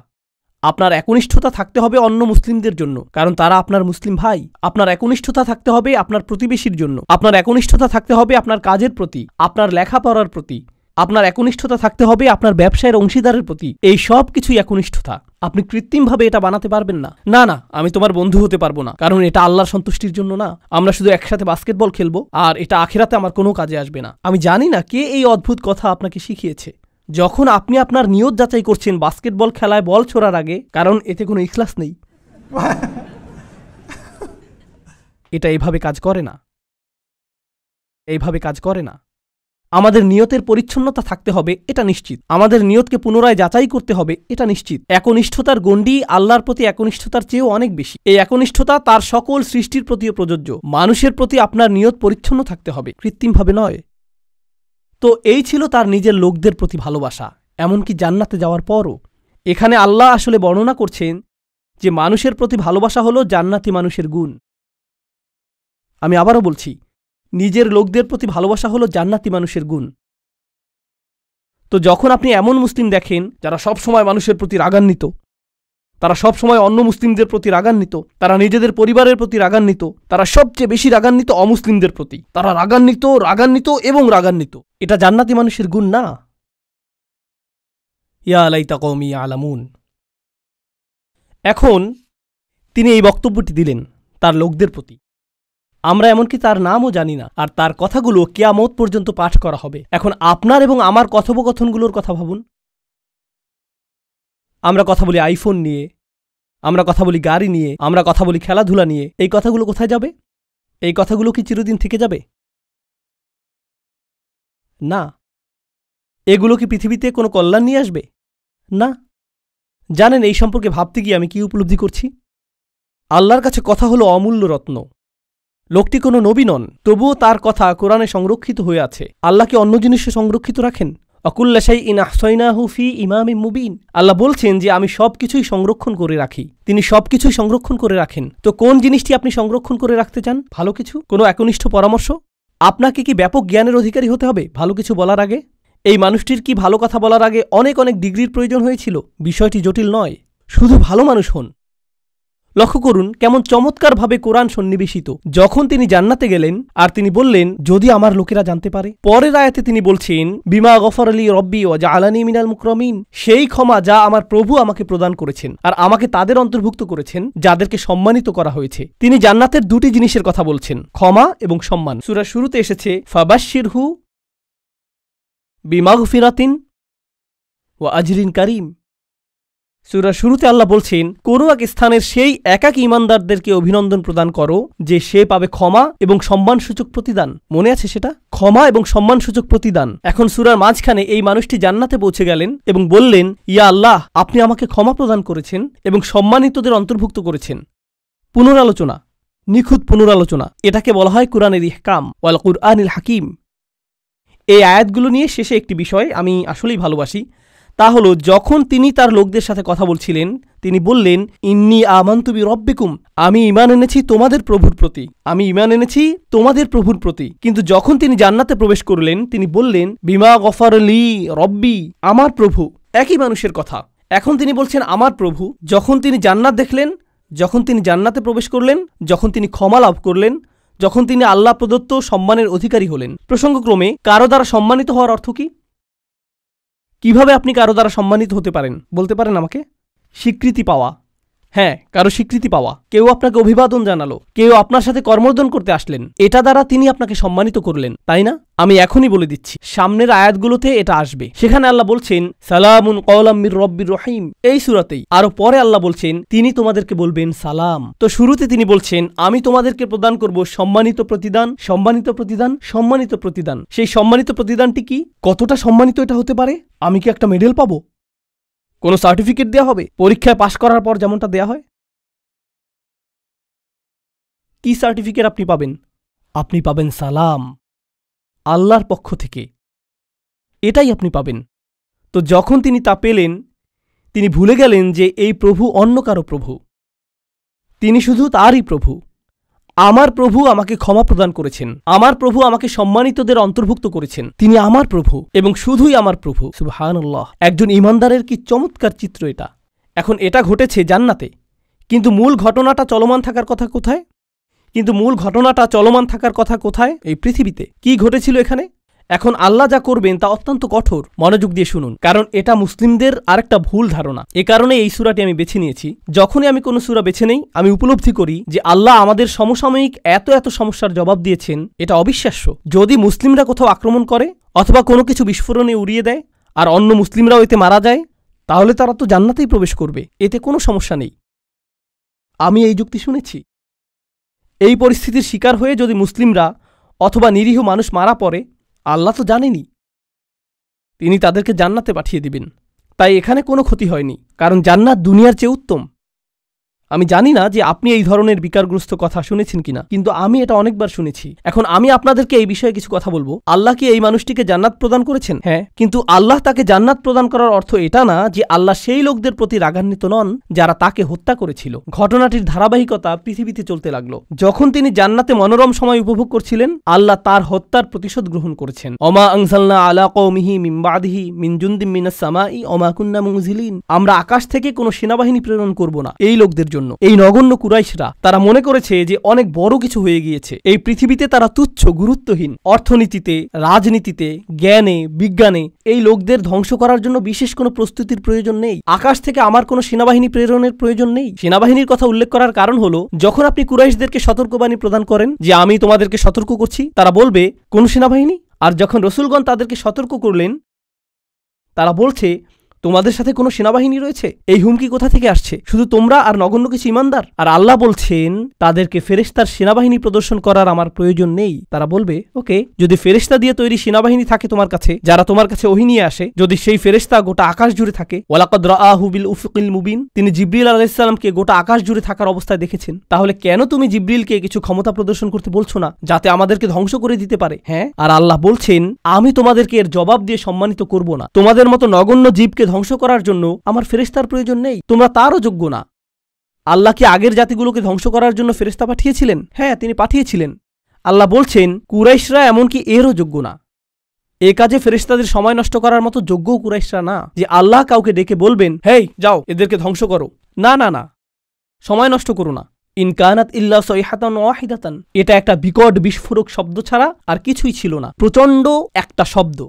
আপনার একনিষ্ঠতা থাকতে হবে অন্য মুসলিমদের জন্য, কারণ তারা আপনার মুসলিম ভাই। আপনার একনিষ্ঠতা থাকতে হবে আপনার প্রতিবেশীর জন্য। আপনার একনিষ্ঠতা থাকতে হবে আপনার কাজের প্রতি, আপনার লেখাপড়ার প্রতি। আপনার একনিষ্ঠতা থাকতে হবে আপনার ব্যবসায়ের অংশীদারের প্রতি। এই সব কিছুই একনিষ্ঠতা। আপনি কৃত্রিমভাবে এটা বানাতে পারবেন না। না, আমি তোমার বন্ধু হতে পারবো না, কারণ এটা আল্লাহর সন্তুষ্টির জন্য না। আমরা শুধু একসাথে বাস্কেটবল খেলবো, আর এটা আখিরাতে আমার কোনো কাজে আসবে না। আমি জানি না কে এই অদ্ভুত কথা আপনাকে শিখিয়েছে। যখন আপনি আপনার নিয়ত যাচাই করছেন বাস্কেটবল খেলায় বল ছোড়ার আগে, কারণ এতে কোনো ইখলাস নেই, এটা এইভাবে কাজ করে না। আমাদের নিয়তের পরিচ্ছন্নতা থাকতে হবে, এটা নিশ্চিত। আমাদের নিয়তকে পুনরায় যাচাই করতে হবে, এটা নিশ্চিত। একনিষ্ঠতার গণ্ডি আল্লাহর প্রতি একনিষ্ঠতার চেয়েও অনেক বেশি। এই একনিষ্ঠতা তার সকল সৃষ্টির প্রতিও প্রযোজ্য। মানুষের প্রতি আপনার নিয়ত পরিচ্ছন্ন থাকতে হবে, কৃত্রিমভাবে নয়। তো এই ছিল তার নিজের লোকদের প্রতি ভালোবাসা, এমনকি জান্নাতে যাওয়ার পরও। এখানে আল্লাহ আসলে বর্ণনা করছেন যে মানুষের প্রতি ভালোবাসা হলো জান্নাতি মানুষের গুণ। আমি আবারও বলছি, নিজের লোকদের প্রতি ভালোবাসা হলো জান্নাতি মানুষের গুণ। তো যখন আপনি এমন মুসলিম দেখেন যারা সব সময় মানুষের প্রতি রাগান্বিত, তারা সব সময় অন্য মুসলিমদের প্রতি রাগান্বিত, তারা নিজেদের পরিবারের প্রতি রাগান্বিত, তারা সবচেয়ে বেশি রাগান্বিত অমুসলিমদের প্রতি, তারা রাগান্বিত, এটা জান্নাতি মানুষের গুণ না। ইয়া লাইতা কওমি আলামুন। এখন তিনি এই বক্তব্যটি দিলেন তার লোকদের প্রতি। আমরা এমনকি তার নামও জানি না, আর তার কথাগুলো কিয়ামত পর্যন্ত পাঠ করা হবে। এখন আপনার এবং আমার কথোপকথনগুলোর কথা ভাবুন। আমরা কথা বলি আইফোন নিয়ে, আমরা কথা বলি গাড়ি নিয়ে, আমরা কথা বলি খেলাধুলা নিয়ে। এই কথাগুলো কোথায় যাবে? এই কথাগুলো কি চিরদিন থেকে যাবে? না। এগুলো কি পৃথিবীতে কোনো কল্যাণ নিয়ে আসবে? না। জানেন এই সম্পর্কে ভাবতে গিয়ে আমি কি উপলব্ধি করছি? আল্লাহর কাছে কথা হলো অমূল্য রত্ন। লোকটি কোনো নবী নন, তবুও তার কথা কোরআনে সংরক্ষিত হয়ে আছে। আল্লাহ কি অন্য জিনিসে সংরক্ষিত রাখেন? অকুল্লা শাইইন আহসাইনাহু ফি ইমামিম মুবিন। আল্লাহ বলছেন যে আমি সবকিছুই সংরক্ষণ করে রাখি। তিনি সবকিছুই সংরক্ষণ করে রাখেন। তো কোন জিনিসটি আপনি সংরক্ষণ করে রাখতে চান? ভালো কিছু, কোনো একনিষ্ঠ পরামর্শ? আপনাকে কি ব্যাপক জ্ঞানের অধিকারী হতে হবে ভালো কিছু বলার আগে? এই মানুষটির কি ভালো কথা বলার আগে অনেক অনেক ডিগ্রির প্রয়োজন হয়েছিল? বিষয়টি জটিল নয়, শুধু ভালো মানুষ হন। লক্ষ্য করুন কেমন চমৎকারভাবে কোরআন সন্নিবেশিত। যখন তিনি জান্নাতে গেলেন আর তিনি বললেন, যদি আমার লোকেরা জানতে পারে। পরের আয়াতে তিনি বলছেন, বিমা গফর আলী রব্বি ও জাআলানী মিনাল মুকরামিন, সেই ক্ষমা যা আমার প্রভু আমাকে প্রদান করেছেন আর আমাকে তাদের অন্তর্ভুক্ত করেছেন যাদেরকে সম্মানিত করা হয়েছে। তিনি জান্নাতের দুটি জিনিসের কথা বলছেন, ক্ষমা এবং সম্মান। সূরার শুরুতে এসেছে ফাবাশশিরহু বিমাগফিরাতিন ওয়া আজরিন কারীম। সূরার শুরুতে আল্লাহ বলছেন, কোন এক স্থানের সেই একাকী ঈমানদারদেরকে অভিনন্দন প্রদান করো যে সে পাবে ক্ষমা এবং সম্মানসূচক প্রতিদান। মনে আছে সেটা? ক্ষমা এবং সম্মানসূচক প্রতিদান। এখন সূরার মাঝখানে এই মানুষটি জান্নাতে পৌঁছে গেলেন এবং বললেন, ইয়া আল্লাহ, আপনি আমাকে ক্ষমা প্রদান করেছেন এবং সম্মানিতদের অন্তর্ভুক্ত করেছেন। পুনরালোচনা, নিখুঁত পুনরালোচনা, এটাকে বলা হয় কুরআনের ইহকাম ওয়াল কুরআনিল হাকিম। এই আয়াতগুলো নিয়ে শেষে একটি বিষয় আমি আসলেই ভালোবাসি, তা হলো যখন তিনি তার লোকদের সাথে কথা বলছিলেন তিনি বললেন, ইন্নী আমানতু বিরব্বিকুম, আমি ঈমান এনেছি তোমাদের প্রভুর প্রতি, আমি ঈমান এনেছি তোমাদের প্রভুর প্রতি। কিন্তু যখন তিনি জান্নাতে প্রবেশ করলেন তিনি বললেন, বিমা গফর লি রব্বি, আমার প্রভু। একই মানুষের কথা। এখন তিনি বলছেন আমার প্রভু। যখন তিনি জান্নাত দেখলেন, যখন তিনি জান্নাতে প্রবেশ করলেন, যখন তিনি ক্ষমা লাভ করলেন, যখন তিনি আল্লাহ প্রদত্ত সম্মানের অধিকারী হলেন। প্রসঙ্গক্রমে কারো দ্বারা সম্মানিত হওয়ার অর্থ কি? কিভাবে আপনি কারো দ্বারা সম্মানিত হতে পারেন বলতে পারেন আমাকে? স্বীকৃতি পাওয়া। হ্যাঁ, কারো স্বীকৃতি পাওয়া। কেউ আপনাকে অভিবাদন জানালো, কেউ আপনার সাথে কর্মর্দন করতে আসলেন, এটা দ্বারা তিনি আপনাকে সম্মানিত করলেন, তাই না? আমি এখনই বলে দিচ্ছি, সামনের আয়াতগুলোতে এটা আসবে। সেখানে আল্লাহ বলছেন, সালামুন কওলাম মির রব্বির রহিম, এই সূরাতেই। আরো পরে আল্লাহ বলছেন, তিনি তোমাদেরকে বলবেন সালাম। তো শুরুতে তিনি বলছেন, আমি তোমাদেরকে প্রদান করব সম্মানিত প্রতিদান, সম্মানিত প্রতিদান, সম্মানিত প্রতিদান। সেই সম্মানিত প্রতিদানটি কি? কতটা সম্মানিত এটা হতে পারে? আমি কি একটা মেডেল পাবো? কোনো সার্টিফিকেট দেয়া হবে পরীক্ষায় পাশ করার পর যেমনটা দেয়া হয়? কি সার্টিফিকেট আপনি পাবেন? আপনি পাবেন সালাম, আল্লাহর পক্ষ থেকে। এটাই আপনি পাবেন। তো যখন তিনি তা পেলেন তিনি ভুলে গেলেন যে এই প্রভু অন্য কারো প্রভু, তিনি শুধু তারই প্রভু। আমার প্রভু আমাকে ক্ষমা প্রদান করেছেন, আমার প্রভু আমাকে সম্মানিতদের অন্তর্ভুক্ত করেছেন, তিনি আমার প্রভু এবং শুধুই আমার প্রভু। সুবহানাল্লাহ! একজন ঈমানদারের কি চমৎকার চিত্র এটা। এখন এটা ঘটেছে জান্নাতে, কিন্তু মূল ঘটনাটা চলমান থাকার কথা কোথায়? এই পৃথিবীতে। কি ঘটেছিল এখানে? এখন আল্লাহ যা করবেন তা অত্যন্ত কঠোর। মনোযোগ দিয়ে শুনুন, কারণ এটা মুসলিমদের আরেকটা ভুল ধারণা। এ কারণে এই সূরাটি আমি বেছে নিয়েছি। যখনই আমি কোনো সূরা বেছে নেই আমি উপলব্ধি করি যে আল্লাহ আমাদের সমসাময়িক এত এত সমস্যার জবাব দিয়েছেন, এটা অবিশ্বাস্য। যদি মুসলিমরা কোথাও আক্রমণ করে অথবা কোনো কিছু বিস্ফোরণে উড়িয়ে দেয় আর অন্য মুসলিমরাও এতে মারা যায়, তাহলে তারা তো জান্নাতেই প্রবেশ করবে, এতে কোনো সমস্যা নেই। আমি এই যুক্তি শুনেছি। এই পরিস্থিতির শিকার হয়ে যদি মুসলিমরা অথবা নিরীহ মানুষ মারা পড়ে, আল্লাহ তো জানেনই, তিনি তাদেরকে জান্নাতে পাঠিয়ে দিবেন। তাই এখানে কোনো ক্ষতি হয়নি, কারণ জান্নাত দুনিয়ার চেয়ে উত্তম। আমি জানি না যে আপনি এই ধরনের বিকারগ্রস্ত কথা শুনেছেন কিনা, কিন্তু আমি এটা অনেকবার শুনেছি। এখন আমি আপনাদেরকে এই বিষয়ে কিছু কথা বলবো। আল্লাহ কি এই মানুষটিকে জান্নাত প্রদান করেছেন? হ্যাঁ, কিন্তু আল্লাহ তাকে জান্নাত প্রদান করার অর্থ এটা না যে আল্লাহ সেই লোকদের প্রতি রাগান্বিত নন যারা তাকে হত্যা করেছিল। ঘটনাটির ধারাবাহিকতা পৃথিবীতে চলতে লাগলো। যখন তিনি জান্নাতে মনোরম সময় উপভোগ করছিলেন, আল্লাহ তার হত্যার প্রতিশোধ গ্রহণ করেছেন। ওমা আনজালনা আলা কওমিহি মিন বাদিহি মিন জুনদিম মিনাস সামাই ওমা কুন্না মুনজিলিন, আমরা আকাশ থেকে কোনো সেনাবাহিনী প্রেরণ করব না এই লোকদের জন্য। এই নগণ্য কুরাইশরা তারা মনে করেছে যে অনেক বড় কিছু হয়ে গিয়েছে। এই পৃথিবীতে তারা তুচ্ছ, গুরুত্বহীন। অর্থনীতিতে, রাজনীতিতে, জ্ঞানে, বিজ্ঞানে এই লোকদের ধ্বংস করার জন্য বিশেষ কোনো প্রস্তুতির প্রয়োজন নেই। আকাশ থেকে আমার কোনো সেনাবাহিনী প্রেরণের প্রয়োজন নেই। সেনাবাহিনীর কথা উল্লেখ করার কারণ হলো, যখন আপনি কুরাইশদেরকে সতর্কবাণী প্রদান করেন যে আমি তোমাদেরকে সতর্ক করছি, তারা বলবে কোন সেনাবাহিনী? আর যখন রসুলগণ তাদেরকে সতর্ক করলেন তারা বলছে তোমাদের সাথে কোনো সেনাবাহিনী রয়েছে। এই হুমকি কোথা থেকে আসছে? শুধু তোমরা আর নগণ্য কিছু ঈমানদার। আর আল্লাহ বলছেন তাদেরকে ফেরেশতার সেনাবাহিনী প্রদর্শন করার আমার প্রয়োজন নেই। তারা বলবে, ওকে, যদি ফেরেশতা দিয়ে তৈরি সেনাবাহিনী থাকে তোমার কাছে, যারা তোমার কাছে ওহী নিয়ে আসে, যদি সেই ফেরেশতা গোটা আকাশ জুড়ে থাকে, ওয়ালাকাদ রাআহু বিল উফুকিল মুবিন, তিনি জিবরিল আলাইহিস সালামকে গোটা আকাশ জুড়ে থাকার অবস্থায় দেখেছেন, তাহলে কেন তুমি জিবরিলকে কিছু ক্ষমতা প্রদর্শন করতে বলছো না যাতে আমাদেরকে ধ্বংস করে দিতে পারে? হ্যাঁ, আর আল্লাহ বলছেন আমি তোমাদেরকে এর জবাব দিয়ে সম্মানিত করব না। তোমাদের মতো নগণ্য জীবকে ধ্বংস করার জন্য আমার ফেরেশতার প্রয়োজন নেই, তোমরা তারও যোগ্য না। আল্লাহ কি আগের জাতিগুলোকে ধ্বংস করার জন্য ফেরেশতা পাঠিয়েছিলেন? হ্যাঁ, তিনি পাঠিয়েছিলেন। আল্লাহ বলছেন কুরাইশরা এমনকি এরও যোগ্য না। এ কাজে ফেরেশতাদের সময় নষ্ট করার মতো যোগ্য কুরাইশরা না যে আল্লাহ কাউকে ডেকে বলবেন, হেই যাও এদেরকে ধ্বংস করো। না না না, সময় নষ্ট করো না। ইনকানাত ইল্লা সাইহাতান ওয়াহিদাতান, এটা একটা বিকট বিস্ফোরক শব্দ ছাড়া আর কিছুই ছিল না। প্রচণ্ড একটা শব্দ।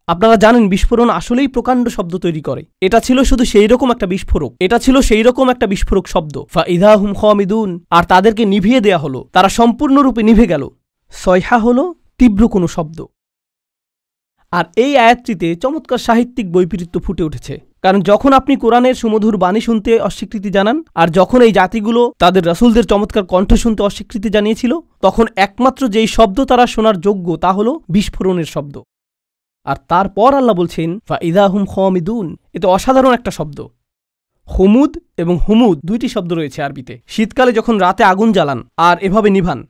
আপনারা জানেন বিস্ফোরণ আসলেই প্রকাণ্ড শব্দ তৈরি করে। এটা ছিল শুধু সেই রকম একটা বিস্ফোরক, এটা ছিল সেই রকম একটা বিস্ফোরক শব্দ। ফাইদা হুম খামিদুন, আর তাদেরকে নিভিয়ে দেয়া হলো, তারা সম্পূর্ণরূপে নিভে গেল। সয়হা হলো তীব্র কোনো শব্দ। আর এই আয়াতটিতে চমৎকার সাহিত্যিক বৈপরীত্য ফুটে উঠেছে। কারণ যখন আপনি কোরআনের সুমধুর বাণী শুনতে অস্বীকৃতি জানান, আর যখন এই জাতিগুলো তাদের রাসূলদের চমৎকার কণ্ঠ শুনতে অস্বীকৃতি জানিয়েছিল, তখন একমাত্র যেই শব্দ তারা শোনার যোগ্য তা হলো বিস্ফোরণের শব্দ। আর তারপর আল্লাহ বলছেন ফাইদা হুম খামিদুন, এটা অসাধারণ একটা শব্দ। হুমুদ এবং হুমুদ দুইটি শব্দ রয়েছে আরবিতে। শীতকালে যখন রাতে আগুন জ্বালান আর এভাবে নিভান,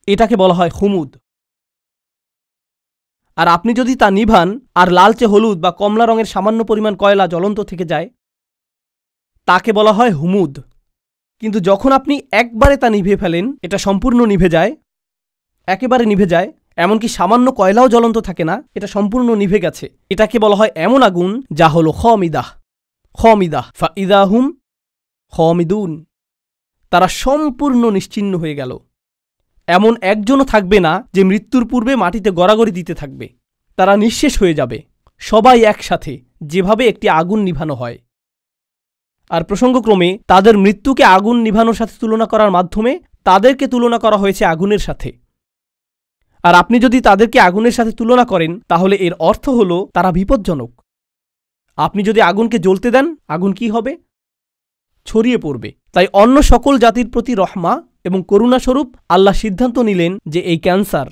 এটাকে বলা হয় হুমুদ। আর আপনি যদি তা নিভান আর লালচে হলুদ বা কমলা রঙের সামান্য পরিমাণ কয়লা জ্বলন্ত থেকে যায়, তাকে বলা হয় হুমুদ। কিন্তু যখন আপনি একবারে তা নিভিয়ে ফেলেন, এটা সম্পূর্ণ নিভে যায়, একেবারে নিভে যায়, এমনকি সামান্য কয়লাও জ্বলন্ত থাকে না, এটা সম্পূর্ণ নিভে গেছে, এটাকে বলা হয় এমন আগুন যা হলো খামিদাহ। খামিদাহ ফাইদা হুম খামিদুন, তারা সম্পূর্ণ নিশ্চিহ্ন হয়ে গেল। এমন একজনও থাকবে না যে মৃত্যুর পূর্বে মাটিতে গড়াগড়ি দিতে থাকবে। তারা নিঃশেষ হয়ে যাবে, সবাই একসাথে, যেভাবে একটি আগুন নিভানো হয়। আর প্রসঙ্গক্রমে তাদের মৃত্যুকে আগুন নিভানোর সাথে তুলনা করার মাধ্যমে তাদেরকে তুলনা করা হয়েছে আগুনের সাথে। আর আপনি যদি তাদেরকে আগুনের সাথে তুলনা করেন, তাহলে এর অর্থ হল তারা বিপজ্জনক। আপনি যদি আগুনকে জ্বলতে দেন, আগুন কি হবে? ছড়িয়ে পড়বে। তাই অন্য সকল জাতির প্রতি রহমা এবং করুণাস্বরূপ আল্লাহ সিদ্ধান্ত নিলেন যে এই ক্যান্সার,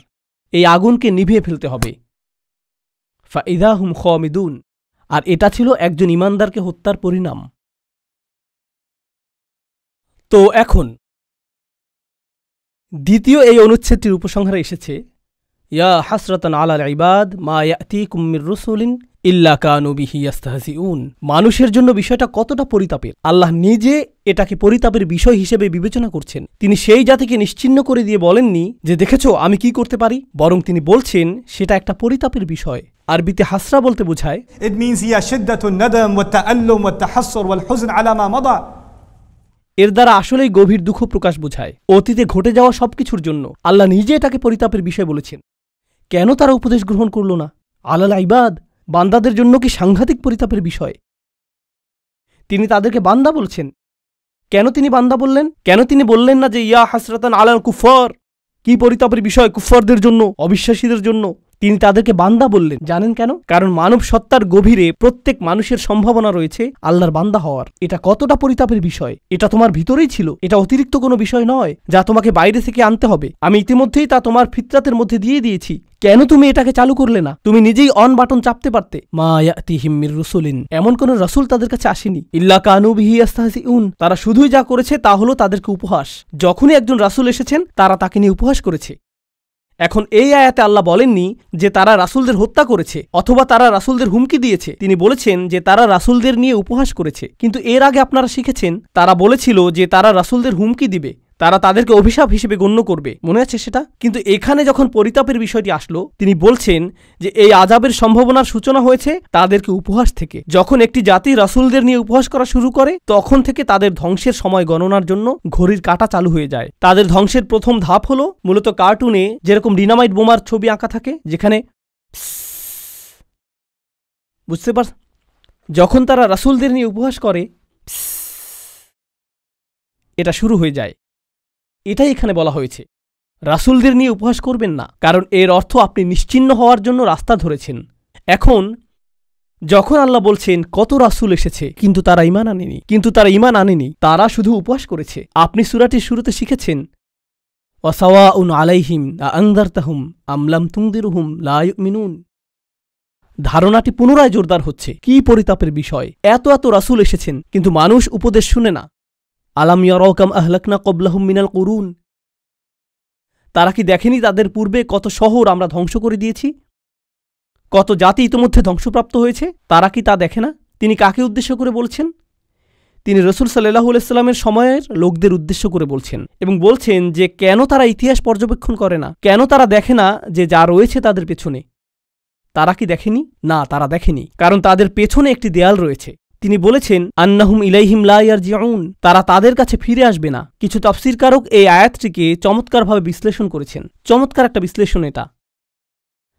এই আগুনকে নিভিয়ে ফেলতে হবে। ফাইদা হুম খামিদুন, আর এটা ছিল একজন ইমানদারকে হত্যার পরিণাম। তো এখন দ্বিতীয় এই অনুচ্ছেদটির উপসংহারে এসেছে, ইয়া হাসরাতান আলাল ইবাদ মা ইয়াতিকুম মির রাসূলিন ইল্লা কানু বিহি ইস্তাহজিউন। মানুষের জন্য বিষয়টা কতটা পরিতাপের। আল্লাহ নিজে এটাকে পরিতাপের বিষয় হিসেবে বিবেচনা করছেন। তিনি সেই জাতিকে নিশ্চিহ্ন করে দিয়ে বলেননি যে দেখেছো আমি কি করতে পারি, বরং তিনি বলছেন সেটা একটা পরিতাপের বিষয়। আরবিতে হাসরা বলতে বোঝায় It means هي شدة الندم والتألم والتحسر والحزن على ما مضى. এর দ্বারা আসলেই গভীর দুঃখ প্রকাশ বোঝায়। অতীতে ঘটে যাওয়া সবকিছুর জন্য আল্লাহ নিজে এটাকে পরিতাপের বিষয় বলেছেন। কেন তারা উপদেশ গ্রহণ করল না? আলাল ইবাদ, বান্দাদের জন্য কি সাংঘাতিক পরিতাপের বিষয়। তিনি তাদেরকে বান্দা বলছেন। কেন তিনি বান্দা বললেন? কেন তিনি বললেন না যে ইয়া হাসরাতান আলাল কুফার, কি পরিতাপের বিষয় কুফারদের জন্য, অবিশ্বাসীদের জন্য। তিনি তাদেরকে বান্দা বললেন। জানেন কেন? কারণ মানব সত্তার গভীরে প্রত্যেক মানুষের সম্ভাবনা রয়েছে আল্লাহর বান্দা হওয়ার। এটা কতটা পরিতাপের বিষয়। এটা তোমার ভিতরেই ছিল, এটা অতিরিক্ত কোনো বিষয় নয় যা তোমাকে বাইরে থেকে আনতে হবে। আমি ইতিমধ্যেই তা তোমার ফিতরাতের মধ্যে দিয়ে দিয়েছি। কেন তুমি এটাকে চালু করলে না? তুমি নিজেই অন বাটন চাপতে পারতে। মা ইয়াতিহিম মির রাসূলিন, এমন কোন রাসূল তাদের কাছে আসেনি। ইল্লা কানু বিহি ইস্তাহজিউন, তারা শুধুই যা করেছে তা হলো তাদেরকে উপহাস। যখনই একজন রাসূল এসেছেন, তারা তাকে নিয়ে উপহাস করেছে। এখন এই আয়াতে আল্লাহ বলেননি যে তারা রাসূলদের হত্যা করেছে অথবা তারা রাসূলদের হুমকি দিয়েছে। তিনি বলেছেন যে তারা রাসূলদের নিয়ে উপহাস করেছে। কিন্তু এর আগে আপনারা শিখেছেন তারা বলেছিল যে তারা রাসূলদের হুমকি দিবে, তারা তাদেরকে অভিশাপ হিসেবে গণ্য করবে। মনে আছে সেটা? কিন্তু এখানে যখন পরিতাপের বিষয়টি আসলো, তিনি বলছেন যে এই আযাবের সম্ভাবনার সূচনা হয়েছে তাদেরকে উপহাস থেকে। যখন একটি জাতি রাসূলদের নিয়ে উপহাস করা শুরু করে, তখন থেকে তাদের ধ্বংসের সময় গণনার জন্য ঘড়ির কাঁটা চালু হয়ে যায়। তাদের ধ্বংসের প্রথম ধাপ হলো মূলত কার্টুনে যেরকম ডিনামাইট বোমার ছবি আঁকা থাকে, যেখানে বুঝতে পার, যখন তারা রাসূলদের নিয়ে উপহাস করে এটা শুরু হয়ে যায়। এটাই এখানে বলা হয়েছে, রাসূলদের নিয়ে উপহাস করবেন না, কারণ এর অর্থ আপনি নিশ্চিহ্ন হওয়ার জন্য রাস্তা ধরেছেন। এখন যখন আল্লাহ বলছেন কত রাসূল এসেছে কিন্তু তারা ঈমান আনেনি, তারা শুধু উপহাস করেছে। আপনি সূরাটির শুরুতে শিখেছেন ওয়াসাওয়াউন আলাইহিম আনযারতাহুম আম লাম তুনদিরহুম লা ইউমিনুন। ধারণাটি পুনরায় জোরদার হচ্ছে। কি পরিতাপের বিষয়। এত রাসূল এসেছেন কিন্তু মানুষ উপদেশ শুনে না। আলাম ইয়ারাউ কাম আহলাকনা ক্বাবলাহুম মিনাল কুরুন, তারা কি দেখেনি তাদের পূর্বে কত শহর আমরা ধ্বংস করে দিয়েছি, কত জাতি ইতিমধ্যে ধ্বংসপ্রাপ্ত হয়েছে? তারা কি তা দেখে না? তিনি কাকে উদ্দেশ্য করে বলছেন? তিনি রাসূল সাল্লাল্লাহু আলাইহি ওয়াসাল্লামের সময়ের লোকদের উদ্দেশ্য করে বলছেন এবং বলছেন যে কেন তারা ইতিহাস পর্যবেক্ষণ করে না, কেন তারা দেখে না যে যা রয়েছে তাদের পেছনে। তারা কি দেখেনি? না, তারা দেখেনি, কারণ তাদের পেছনে একটি দেয়াল রয়েছে। তিনি বলেছেন আন্নাহুম ইলাইহিম লা ইয়ারজিউন, তারা তাদের কাছে ফিরে আসবে না। কিছু তাফসীরকারক এই আয়াতটিকে চমৎকারভাবে বিশ্লেষণ করেছেন। চমৎকার একটা বিশ্লেষণ এটা।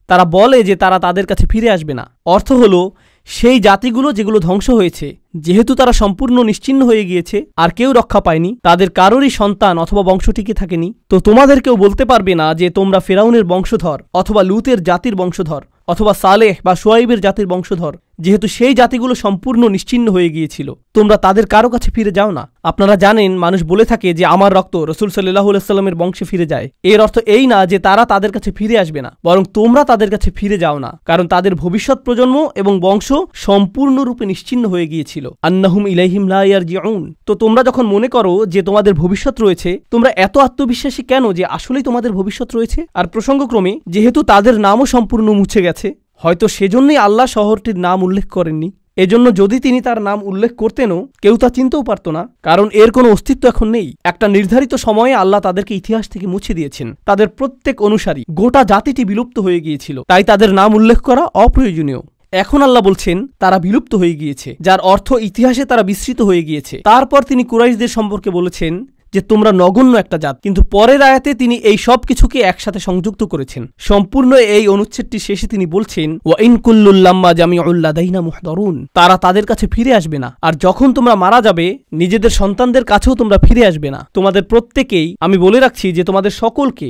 তারা বলে যে তারা তাদের কাছে ফিরে আসবে না। অর্থ হলো সেই জাতিগুলো যেগুলো ধ্বংস হয়েছে, যেহেতু তারা সম্পূর্ণ নিশ্চিহ্ন হয়ে গিয়েছে আর কেউ রক্ষা পায়নি, তাদের কারোরই সন্তান অথবা বংশ টিকে থাকেনি, তো তোমাদের কেউ বলতে পারবে না যে তোমরা ফেরাউনের বংশধর অথবা লুতের জাতির বংশধর অথবা সালেহ বা শুয়াইবের জাতির বংশধর, যেহেতু সেই জাতিগুলো সম্পূর্ণ নিশ্চিহ্ন হয়ে গিয়েছিল। তোমরা তাদের কারো কাছে ফিরে যাও না। আপনারা জানেন, মানুষ বলে থাকে যে আমার রক্ত রাসূল সাল্লাল্লাহু আলাইহি ওয়াসাল্লামের বংশে ফিরে যায়। এর অর্থ এই না যে তারা তাদের কাছে ফিরে আসবে না, বরং তোমরা তাদের কাছে ফিরে যাও না, কারণ তাদের ভবিষ্যৎ প্রজন্ম এবং বংশ সম্পূর্ণরূপে নিশ্চিহ্ন হয়ে গিয়েছিল। আন্নাহুম ইলাইহিম লা ইয়ারজিউন। তো তোমরা যখন মনে করো যে তোমাদের ভবিষ্যৎ রয়েছে, তোমরা এত আত্মবিশ্বাসী কেন যে আসলেই তোমাদের ভবিষ্যৎ রয়েছে? আর প্রসঙ্গক্রমে যেহেতু তাদের নামও সম্পূর্ণ মুছে গেছে, হয়তো সেজন্যই আল্লাহ শহরটির নাম উল্লেখ করেননি। এজন্য যদি তিনি তার নাম উল্লেখ করতেনও কেউ তা চিনতেও পারত না, কারণ এর কোনো অস্তিত্ব এখন নেই। একটা নির্ধারিত সময়ে আল্লাহ তাদেরকে ইতিহাস থেকে মুছে দিয়েছেন। তাদের প্রত্যেক অনুসারী, গোটা জাতিটি বিলুপ্ত হয়ে গিয়েছিল, তাই তাদের নাম উল্লেখ করা অপ্রয়োজনীয়। এখন আল্লাহ বলছেন তারা বিলুপ্ত হয়ে গিয়েছে, যার অর্থ ইতিহাসে তারা বিস্মৃত হয়ে গিয়েছে। তারপর তিনি কুরাইশদের সম্পর্কে বলেছেন যে তোমরা নগণ্য একটা জাত, কিন্তু পরের আয়াতে তিনি এই সব কিছুকে একসাথে সংযুক্ত করেছেন। সম্পূর্ণ এই অনুচ্ছেদটি শেষে তিনি বলছেন ওয়া ইন কুল্লুল লাম্মা জামিউল লাদাইনা মুহদারুন, তারা তাদের কাছে ফিরে আসবে না। আর যখন তোমরা মারা যাবে, নিজেদের সন্তানদের কাছেও তোমরা ফিরে আসবে না। তোমাদের প্রত্যেকেই, আমি বলে রাখছি যে তোমাদের সকলকে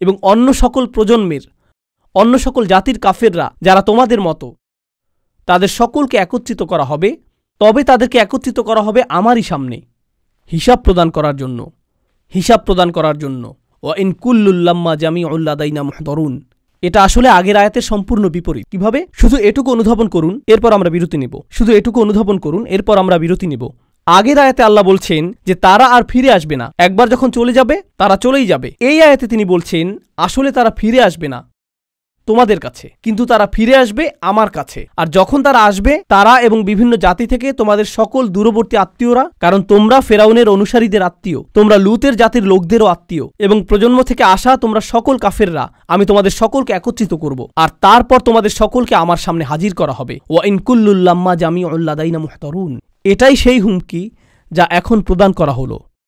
এবং অন্য সকল প্রজন্মের, অন্য সকল জাতির কাফেররা যারা তোমাদের মতো, তাদের সকলকে একত্রিত করা হবে। তবে তাদেরকে একত্রিত করা হবে আমারই সামনে হিসাব প্রদান করার জন্য, হিসাব প্রদান করার জন্য। ওয়া ইন কুল্লুল লাম্মা জামিউল লাদাইনা মুহদারুন, এটা আসলে আগের আয়াতের সম্পূর্ণ বিপরীত। কিভাবে? শুধু এটুকু অনুধাবন করুন, এরপর আমরা বিরতি নেব। শুধু এটুকু অনুধাবন করুন, এরপর আমরা বিরতি নেব। আগের আয়াতে আল্লাহ বলছেন যে তারা আর ফিরে আসবে না, একবার যখন চলে যাবে তারা চলেই যাবে। এই আয়াতে তিনি বলছেন আসলে তারা ফিরে আসবে না তোমাদের কাছে, কিন্তু তারা ফিরে আসবে আমার কাছে। আর যখন তারা আসবে, তারা এবং বিভিন্ন জাতি থেকে তোমাদের সকল দূরবর্তী আত্মীয়রা, কারণ তোমরা ফেরাউনের অনুসারীদের আত্মীয়, তোমরা লুতের জাতির লোকদেরও আত্মীয়, এবং প্রজন্ম থেকে আসা তোমরা সকল কাফেররা, আমি তোমাদের সকলকে একত্রিত করব, আর তারপর তোমাদের সকলকে আমার সামনে হাজির করা হবে। ওয়া ইন কুল্লুল লাম্মা জামিউল লাদাইনা মুহদারুন, এটাই সেই হুমকি যা এখন প্রদান করা হলো।